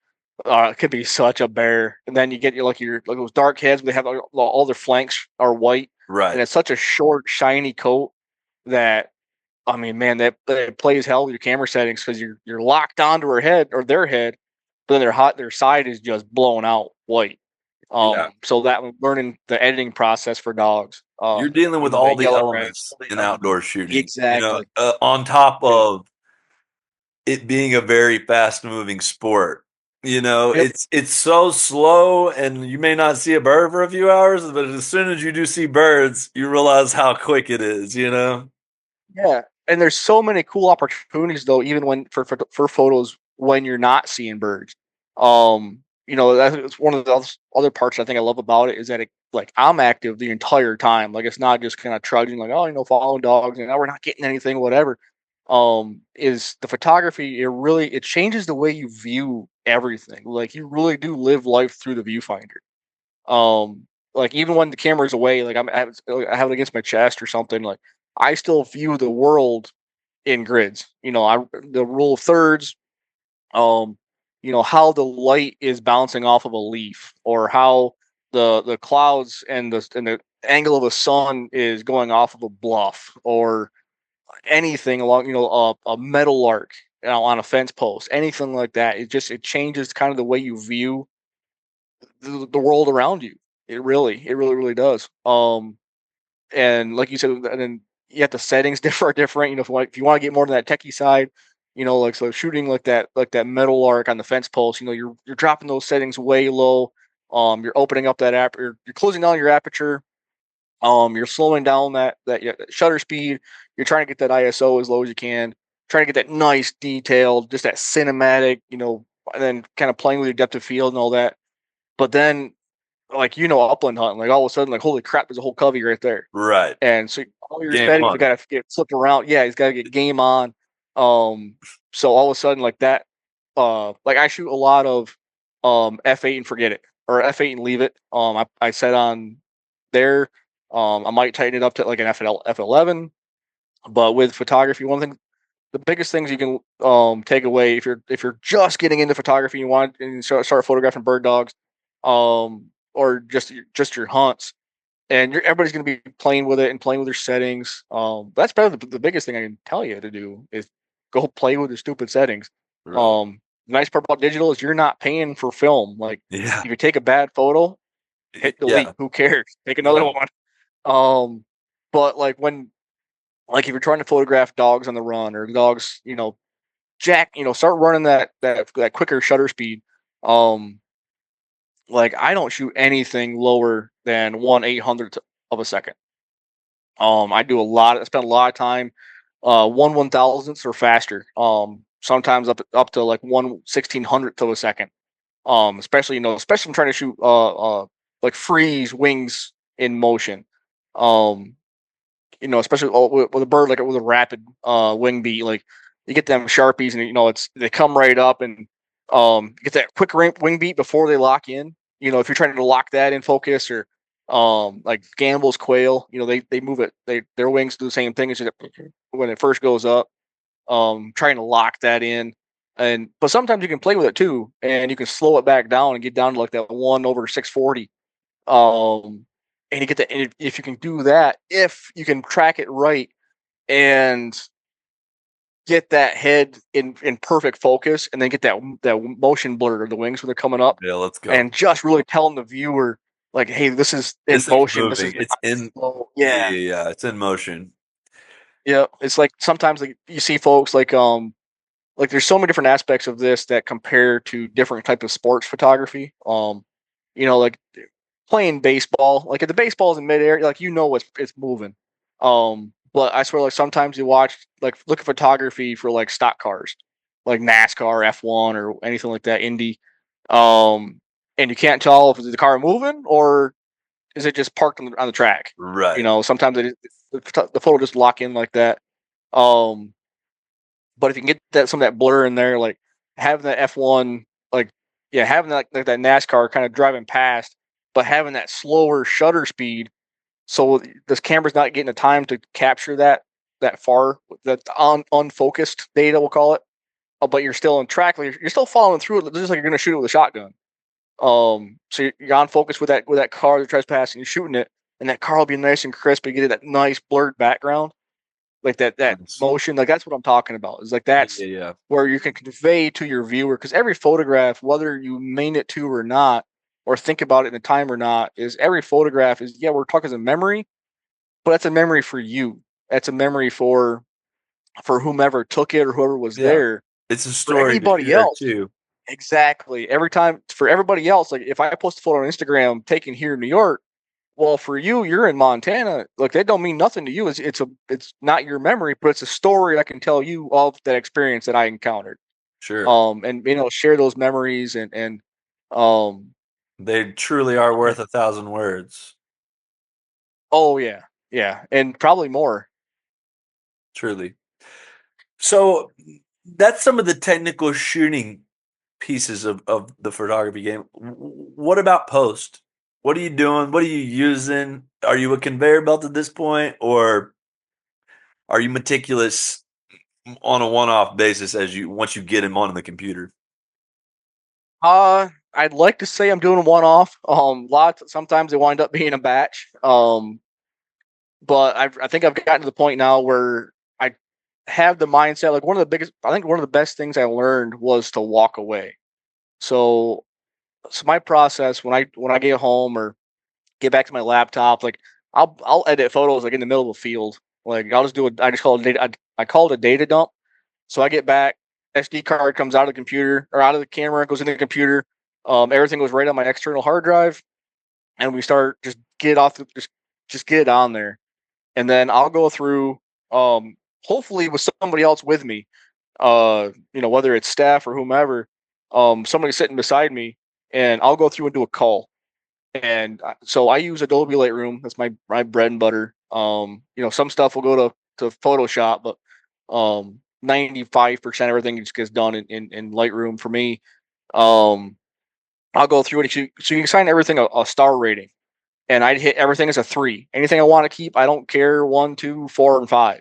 It could be such a bear, and then you get your those dark heads. They have all their flanks are white, Right. and it's such a short, shiny coat that, I mean, man, that plays hell with your camera settings because you're locked onto her head or their head, but then their side is just blown out white. So that learning the editing process for dogs, You're dealing with all the elements in outdoor shooting. Exactly. On top of it being a very fast moving sport. Yep. It's so slow, and you may not see a bird for a few hours, but as soon as you do see birds, you realize how quick it is, Yeah, and there's so many cool opportunities though, even when for photos when you're not seeing birds. That's one of the other parts I think I love about it is that like I'm active the entire time. Like it's not just kind of trudging, like, oh, following dogs and now we're not getting anything, whatever. Is the photography, it changes the way you view everything. Like you really do live life through the viewfinder. Like even when the camera's away, like I have it against my chest or something, like I still view the world in grids. The rule of thirds, how the light is bouncing off of a leaf, or how the clouds and the angle of the sun is going off of a bluff, or anything along, a metal arc, on a fence post, anything like that. It changes kind of the way you view the world around you. It really, really does. And like you said, and then the settings are different. If you want to get more to that techie side, like so shooting like that metal arc on the fence post, you're dropping those settings way low. You're opening up that app, you're closing down your aperture. You're slowing down that shutter speed. You're trying to get that ISO as low as you can. Trying to get that nice detail, just that cinematic, and then kind of playing with your depth of field and all that. But then, like, upland hunting, like all of a sudden, like, holy crap, there's a whole covey right there. Right. And so all your Game settings on. got to get flipped around. Yeah, he's got to get game on. So all of a sudden, like that, like I shoot a lot of F8 and forget it, or F8 and leave it. I set on there. I might tighten it up to like an F11. But with photography, one thing, the biggest things you can take away if you're just getting into photography, you want to start photographing bird dogs, or just your hunts, and everybody's going to be playing with it and playing with their settings. That's probably the biggest thing I can tell you to do is go play with the stupid settings. Right. The nice part about digital is you're not paying for film. Like Yeah. if you take a bad photo, hit delete. Yeah. Who cares? Take another one. But like if you're trying to photograph dogs on the run or dogs, start running that quicker shutter speed. Like I don't shoot anything lower than 1/800th of a second. I spend a lot of time, 1/1000th or faster. Sometimes up to like 1/1600th of a second. Especially I'm trying to shoot like freeze wings in motion. Especially with a bird like with a rapid wing beat, like you get them Sharpies and they come right up and get that quick wing beat before they lock in. If you're trying to lock that in focus, or like Gamble's quail, they move it. Their wings do the same thing as when it first goes up. Trying to lock that in, but sometimes you can play with it too, and you can slow it back down and get down to like that 1/640. and you get that. And if you can do that, if you can track it right and get that head in perfect focus, and then get that motion blur of the wings when they're coming up, Yeah, let's go. and just really telling the viewer like, hey, this is in This motion. Is moving. It's in. Yeah. It's in motion. Yeah, it's like sometimes like you see folks like there's so many different aspects of this that compare to different type of sports photography. Like playing baseball, like if the baseball's in midair, like it's moving. But I swear, like sometimes you look at photography for like stock cars, like NASCAR, F1, or anything like that, Indy. And you can't tell if the car moving or is it just parked on the track. Right. Sometimes the photo just lock in like that. But if you can get some of that blur in there, like having that F1, having that like that NASCAR kind of driving past, but having that slower shutter speed, so this camera's not getting the time to capture that far, that unfocused data, we'll call it. But you're still on track, you're still following through it, just like you're going to shoot it with a shotgun. So you're on focus with that car that tries passing, you're shooting it, and that car will be nice and crisp, and you get that nice blurred background. Like that motion, like that's what I'm talking about. Is like that's where you can convey to your viewer, because every photograph, whether you mean it to or not, or think about it in the time or not, is every photograph is we're talking as a memory, but that's a memory for you. That's a memory for whomever took it or whoever was there. It's a For story everybody else too. Exactly. Every time for everybody else, like if I post a photo on Instagram taken here in New York. Well, for you, you're in Montana. Like that don't mean nothing to you. It's not your memory, but it's a story I can tell you of that experience that I encountered. Sure. And share those memories and they truly are worth 1,000 words. Oh yeah, and probably more. Truly. So that's some of the technical shooting pieces of the photography game. What about post? What are you doing? What are you using? Are you a conveyor belt at this point, or are you meticulous on a one-off basis once you get them on the computer? I'd like to say I'm doing a one-off. Sometimes they wind up being a batch. But I think I've gotten to the point now where I have the mindset. Like one of the best things I learned was to walk away. So my process when I get home or get back to my laptop, like I'll edit photos like in the middle of a field. Like I just call it data. I call it a data dump. So I get back, SD card comes out of the computer or out of the camera, goes into the computer. Everything goes right on my external hard drive, and we start just get it on there, and then I'll go through. Hopefully with somebody else with me. Whether it's staff or whomever. Somebody sitting beside me, and I'll go through and do a call. And so I use Adobe Lightroom. That's my bread and butter. Some stuff will go to Photoshop, but 95% everything just gets done in Lightroom for me. I'll go through it. So you can assign everything a star rating, and I'd hit everything as a 3. Anything I want to keep, I don't care 1, 2, 4, and 5.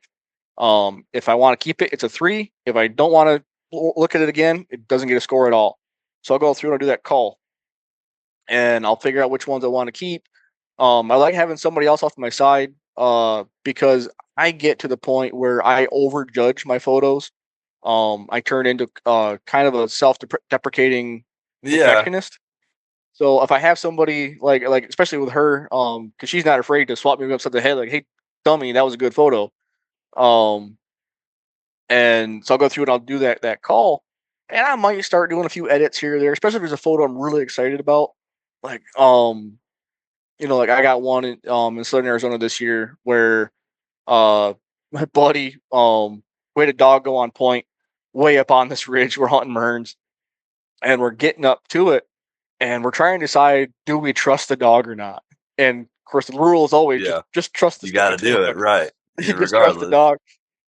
If I want to keep it, it's a 3. If I don't want to look at it again, it doesn't get a score at all. So I'll go through and I'll do that call, and I'll figure out which ones I want to keep. I like having somebody else off to my side because I get to the point where I overjudge my photos. I turn into kind of a self-deprecating perfectionist. So if I have somebody like especially with her, because she's not afraid to swap me upside the head, like, "Hey, dummy, that was a good photo." And so I'll go through and I'll do that call, and I might start doing a few edits here or there, especially if there's a photo I'm really excited about. Like, like I got one in Southern Arizona this year where my buddy we had a dog go on point way up on this ridge. We're hunting Merns, and we're getting up to it, and we're trying to decide, do we trust the dog or not? And of course, the rule is always just trust the dog. You got to do it right. You just trust the dog.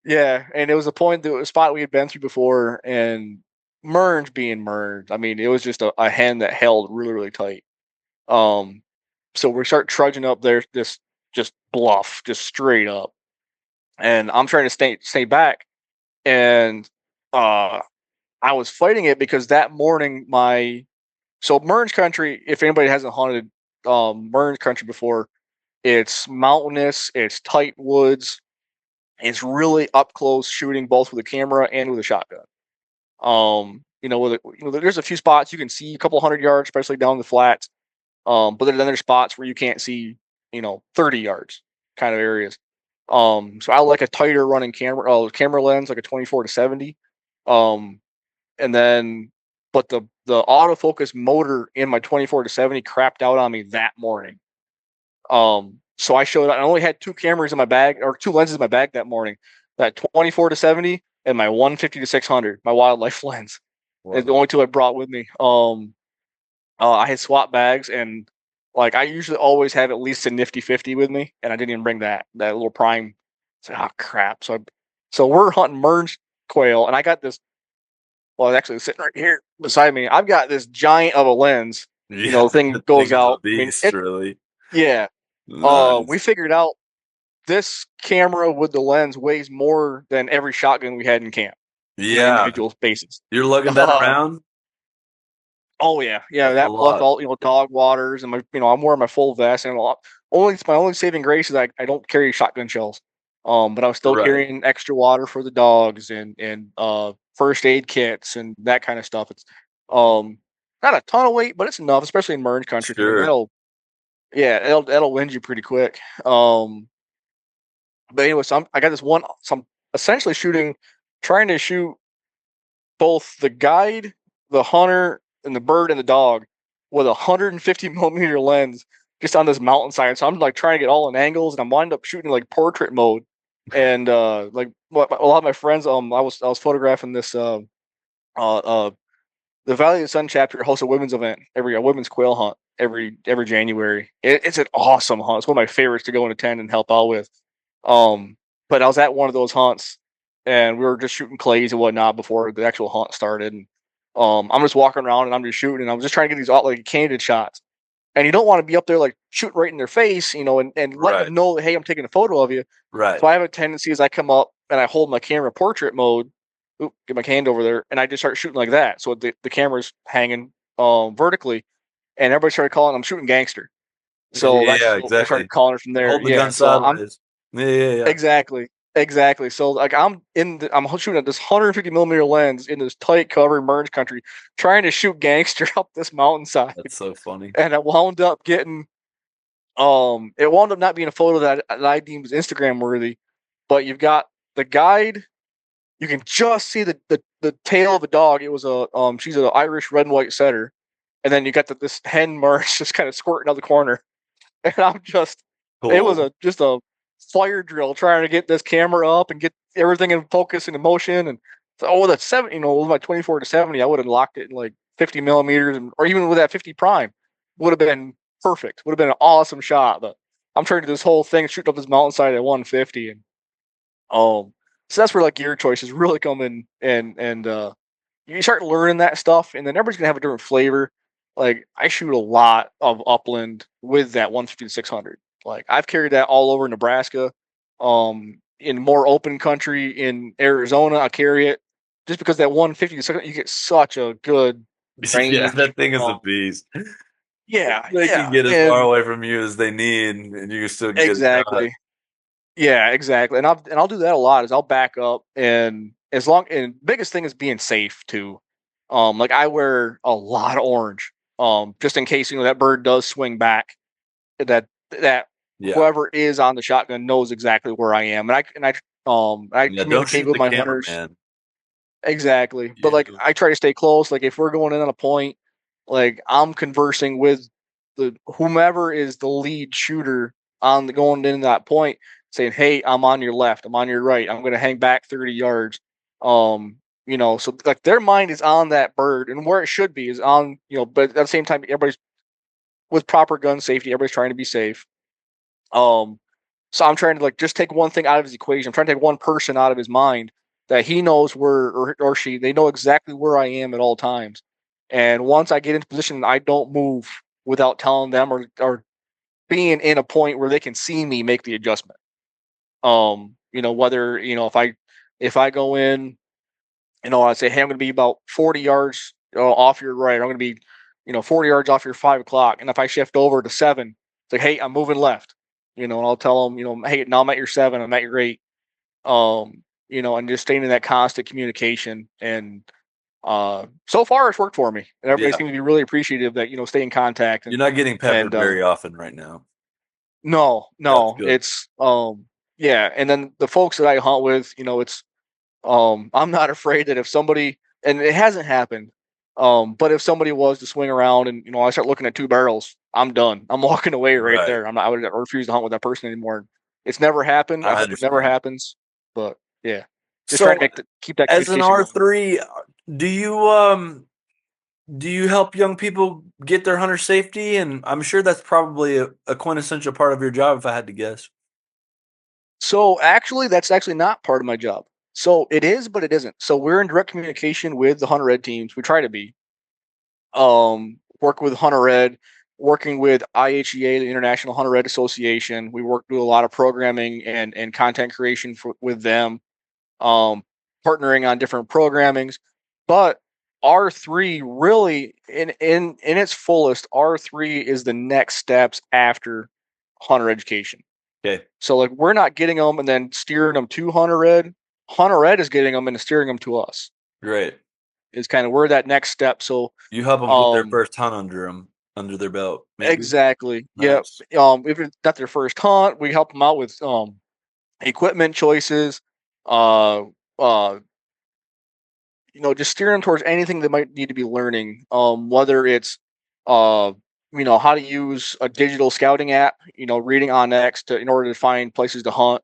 Yeah, and it was a spot we had been through before, and Merns being Merns. I mean, it was just a hen that held really, really tight. So we start trudging up there, this just bluff, just straight up, and I'm trying to stay back, and I was fighting it because that morning so Merns country, if anybody hasn't hunted Merns country before, It's mountainous. It's tight woods. It's really up close shooting both with a camera and with a shotgun. There's a few spots you can see a couple 100 yards, especially down the flats. But then there's spots where you can't see, 30 yards kind of areas. So I like a tighter running camera lens, like a 24-70. And then, but the autofocus motor in my 24-70 crapped out on me that morning. So I only had two cameras in my bag, or two lenses in my bag that morning, that 24-70 and my 150-600, my wildlife lens. Wow. It's the only two I brought with me. I had swap bags, and like I usually always have at least a nifty 50 with me, and I didn't even bring that little prime. So, crap. So we're hunting merged quail, and I got this. Well, it's actually sitting right here beside me. I've got this giant of a lens. The thing goes out. Beast, really. Yeah. Nice. We figured out this camera with the lens weighs more than every shotgun we had in camp. Yeah. Individual bases. You're lugging that around? Oh yeah. That plus all dog waters and I'm wearing my full vest and it's my only saving grace is I don't carry shotgun shells. But I'm still carrying extra water for the dogs and first aid kits and that kind of stuff. It's not a ton of weight, but it's enough, especially in merge country. Sure. That'll wind you pretty quick. But anyway, so I got this one. So I'm essentially trying to shoot both the guide, the hunter, and the bird and the dog with a 150 millimeter lens just on this mountainside. So I'm like trying to get all in angles, and I'm wind up shooting like portrait mode. And like a lot of my friends, I was photographing this the Valley of the Sun chapter hosts a women's event a women's quail hunt every January. It's an awesome hunt. It's one of my favorites to go and attend and help out with. But I was at one of those hunts, and we were just shooting clays and whatnot before the actual hunt started. And I'm just walking around and I'm just shooting, and I'm just trying to get these like candid shots. And you don't want to be up there like shooting right in their face, and let them know, hey, I'm taking a photo of you. Right. So I have a tendency as I come up and I hold my camera portrait mode, get my hand over there, and I just start shooting like that. So the camera's hanging vertically, and everybody started calling I'm shooting gangster. So exactly. I started calling it from there. Hold the gun sideways. Yeah. Exactly. So like I'm shooting at this 150 millimeter lens in this tight cover merge country, trying to shoot gangster up this mountainside. That's so funny. And it wound up getting, it wound up not being a photo that I deemed was Instagram worthy, but you've got the guide. You can just see the tail of a dog. It was she's an Irish red and white setter, and then you got this hen merge just kind of squirting out the corner, and I'm just, cool. It was just a fire drill trying to get this camera up and get everything in focus and in motion. And so with that 70, with my 24-70, I would have locked it in like 50 millimeters, or even with that 50 prime, would have been perfect. Would have been an awesome shot. But I'm trying to do this whole thing, shooting up this mountainside at 150, and so that's where like gear choices really come in, and you start learning that stuff, and then everybody's gonna have a different flavor. Like I shoot a lot of upland with that 150-600. Like I've carried that all over Nebraska, in more open country in Arizona. I carry it just because that 150-600, you get such a good range. Yeah, that thing is a beast. Yeah, they can get as far away from you as they need, and you can still get exactly. Yeah, exactly. And I'll do that a lot. Is I'll back up, and biggest thing is being safe too. Like I wear a lot of orange, just in case that bird does swing back. That whoever is on the shotgun knows exactly where I am, and I communicate with my hunters. Man. Exactly, yeah. But like I try to stay close. Like if we're going in on a point, like I'm conversing with whomever is the lead shooter going in that point, saying, "Hey, I'm on your left. I'm on your right. I'm going to hang back 30 yards." So like their mind is on that bird, and where it should be is on, but at the same time, everybody's with proper gun safety. Everybody's trying to be safe. So I'm trying to like just take one thing out of his equation. I'm trying to take one person out of his mind that he knows where, or she, they know exactly where I am at all times. And once I get into position, I don't move without telling them or being in a point where they can see me make the adjustment. Whether, if I go in, I say, hey, I'm going to be about 40 yards off your right. I'm going to be, 40 yards off your 5 o'clock. And if I shift over to 7, it's like, hey, I'm moving left. and I'll tell them, hey, now I'm at your 7, I'm at your 8, and just staying in that constant communication. And so far it's worked for me, and everybody seems to be really appreciative that stay in contact. You're not getting peppered and very often right now. No, That's good. it's yeah. And then the folks that I hunt with, it's I'm not afraid that if somebody, and it hasn't happened, but if somebody was to swing around and I start looking at 2 barrels, I'm done. I'm walking away right there. I would refuse to hunt with that person anymore. It's never happened. I hope it never happens. But yeah, just trying to keep that as an communication R3, do you help young people get their hunter safety? And I'm sure that's probably a quintessential part of your job, if I had to guess. So actually, that's actually not part of my job. So it is, but it isn't. So we're in direct communication with the Hunter Ed teams. We try to be. Work with Hunter Ed, working with IHEA, the International Hunter Ed Association. We do a lot of programming and content creation with them, partnering on different programmings. But R3 really, in its fullest, R3 is the next steps after hunter education. Okay. So like we're not getting them and then steering them to Hunter Ed. Hunter Ed is getting them and steering them to us. Great. Is kind of where that next step. So you help them get their first hunt under their belt. Maybe? Exactly. Nice. Yep. If it's not their first hunt, we help them out with equipment choices. Just steer them towards anything they might need to be learning. Whether it's how to use a digital scouting app, reading OnX in order to find places to hunt,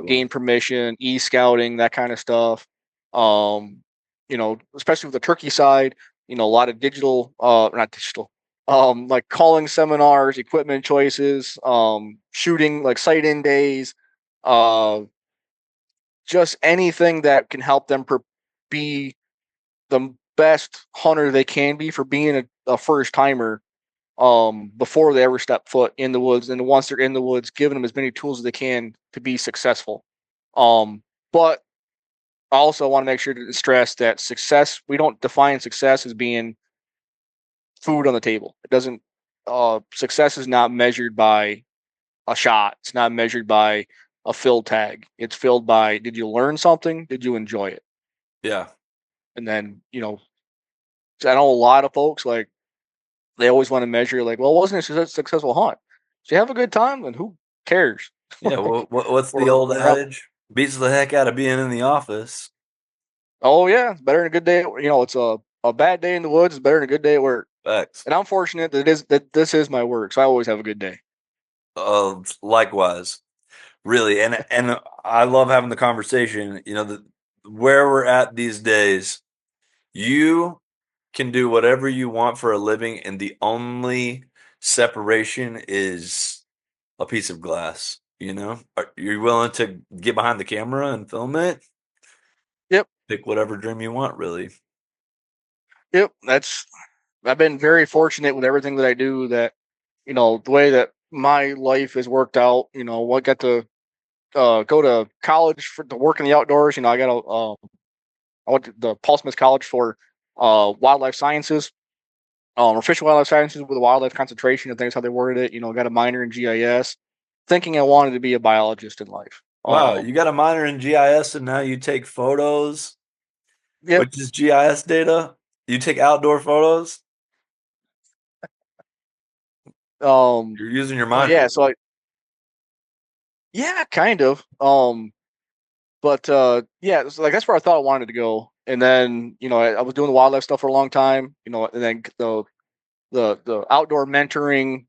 gain permission, e-scouting, that kind of stuff. Especially with the turkey side, a lot of digital, not digital, like calling seminars, equipment choices, shooting like sight-in days, just anything that can help them be the best hunter they can be for being a first timer before they ever step foot in the woods. And once they're in the woods, giving them as many tools as they can to be successful. But I also want to make sure to stress that success, we don't define success as being food on the table. It doesn't, success is not measured by a shot. It's not measured by a fill tag. It's filled by, did you learn something? Did you enjoy it? Yeah. And then, I know a lot of folks, like, they always want to measure, like, well, wasn't it a successful hunt? Did you have a good time? Then who cares? Yeah. What's the old adage? Beats the heck out of being in the office. Oh, yeah. It's better than a good day. It's a bad day in the woods is better than a good day at work. Facts. And I'm fortunate that this is my work, so I always have a good day. Likewise. Really. And I love having the conversation. Where we're at these days, you can do whatever you want for a living, and the only separation is a piece of glass. Are you willing to get behind the camera and film it? Yep. Pick whatever dream you want, really. Yep. I've been very fortunate with everything that I do, that, the way that my life has worked out. I got to go to college to work in the outdoors. I went to the Paul Smith College for wildlife sciences, or fish and wildlife sciences with a wildlife concentration. I think that's how they worded it. Got a minor in GIS, thinking I wanted to be a biologist in life. Wow, you got a minor in GIS, and now you take photos, which is GIS data. You take outdoor photos. You're using your mind. Yeah, yeah, kind of. But yeah, so like that's where I thought I wanted to go. And then I was doing the wildlife stuff for a long time. And then the outdoor mentoring,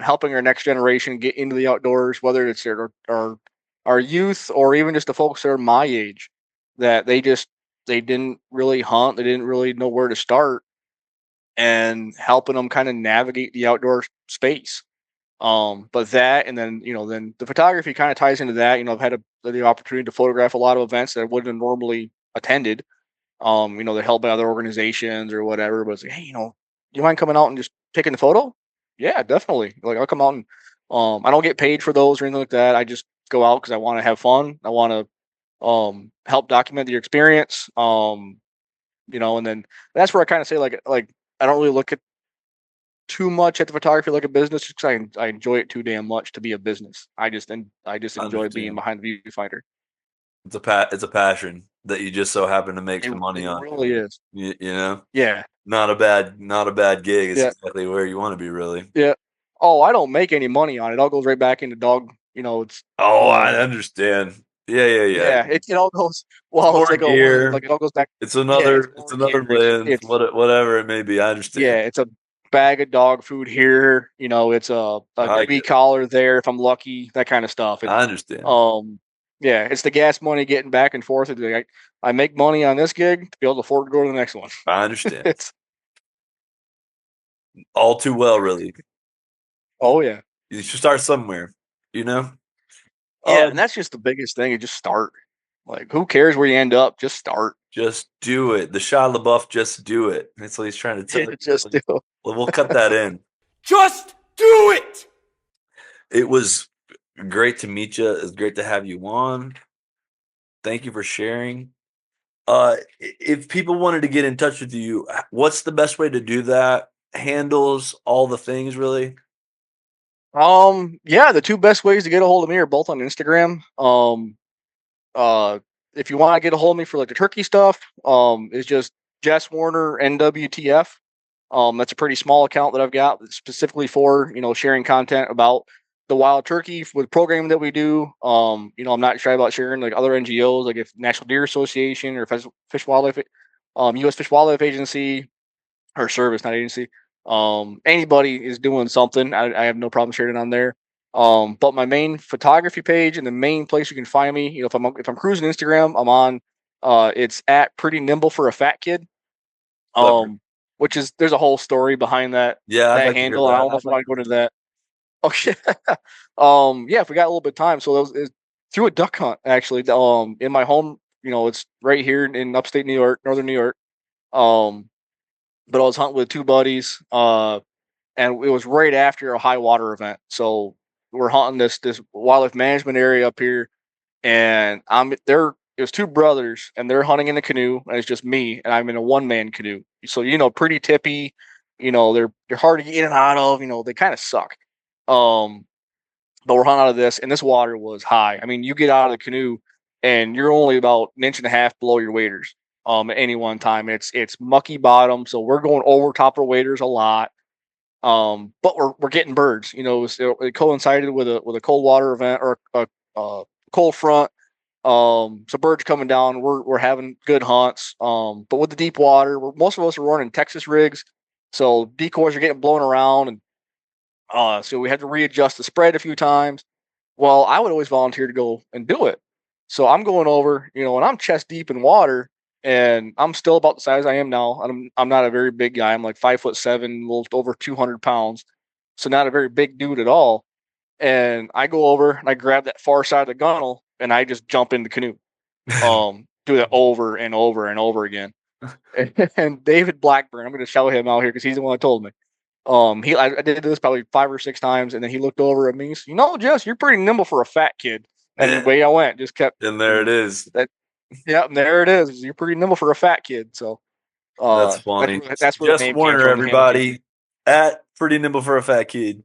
helping our next generation get into the outdoors, whether it's our youth or even just the folks that are my age, that they didn't really hunt, they didn't really know where to start, and helping them kind of navigate the outdoor space. But that, and then then the photography kind of ties into that. I've had the opportunity to photograph a lot of events that I wouldn't have normally attended. They're held by other organizations or whatever. But it's like, hey, do you mind coming out and just taking the photo? Yeah, definitely. Like, I'll come out and I don't get paid for those or anything like that. I just go out because I want to have fun. I want to help document the experience. And then that's where I kind of say like I don't really look at too much at the photography like a business because I enjoy it too damn much to be a business. I just enjoy being Understand. behind the viewfinder. It's a passion that you just so happen to make It, some money it on. really is. You know, Yeah. not a bad gig. It's Yeah. exactly where you want to be, really. Yeah. Oh, I don't make any money on it. It all goes right back into dog. It's Oh, I understand. Yeah. yeah. It all goes. It's Well, it's more like gear. it all goes back. It's Yeah, another. It's more another gear. lens. It's Whatever it may be. I yeah. understand. It's a bag of dog food here. It's a I bee get it. collar there if I'm lucky. That kind of stuff. I understand. Yeah, it's the gas money getting back and forth. It's like I make money on this gig to be able to afford to go to the next one. I understand. It's All too well, really. oh yeah. You should start somewhere. You know. Yeah, and that's just the biggest thing. You just start. Like, who cares where you end up? Just start. Just do it. The Shia LaBeouf, just do it. That's what he's trying to tell you. Just do. Well, we'll cut that in. Just do it. It was great to meet you. It's great to have you on. Thank you for sharing. If people wanted to get in touch with you, what's the best way to do that? Handles, all the things, really. Yeah, the two best ways to get a hold of me are both on Instagram. If you want to get a hold of me for like the turkey stuff, it's just Jess Warner NWTF. That's a pretty small account that I've got specifically for sharing content about the wild turkey with programming that we do. I'm not shy about sharing like other NGOs, like if National Deer Association or Fish Wildlife, U.S. Fish Wildlife Agency or service, not agency. Anybody is doing something. I have no problem sharing it on there. But my main photography page and the main place you can find me, if I'm cruising Instagram, I'm on. It's at Pretty Nimble for a Fat Kid. Which is there's a whole story behind that Yeah, I'd like handle. to And hear I don't know if I want to go into that. Okay. Yeah, if we got a little bit of time. So that was through a duck hunt actually. In my home, it's right here in upstate New York, northern New York. But I was hunting with two buddies. And it was right after a high water event. So we're hunting this wildlife management area up here, and I'm there. It was two brothers, and they're hunting in a canoe, and it's just me, and I'm in a one-man canoe. So pretty tippy. They're hard to get in and out of. They kind of suck. But we're hunting out of this, and this water was high. I mean, you get out of the canoe, and you're only about an inch and a half below your waders. At any one time, it's mucky bottom, so we're going over top of waders a lot. But we're getting birds. It coincided with a cold water event or a cold front. So birds coming down. We're having good hunts. But with the deep water, most of us are running Texas rigs, so decoys are getting blown around, and so we had to readjust the spread a few times. Well, I would always volunteer to go and do it. So I'm going over, and I'm chest deep in water, and I'm still about the size I am now. I'm not a very big guy. I'm like 5'7", a little over 200 pounds. So not a very big dude at all. And I go over and I grab that far side of the gunnel and I just jump in the canoe. Do that over and over and over again. And David Blackburn, I'm going to shout him out here because he's the one that told me. I did this probably 5 or 6 times, and then he looked over at me. He said, Jess, you're pretty nimble for a fat kid. And the way I went, just kept. And there it is. Yeah, and there it is. You're pretty nimble for a fat kid. So that's funny. That's where Jess Warner, everybody, at Pretty Nimble for a Fat Kid.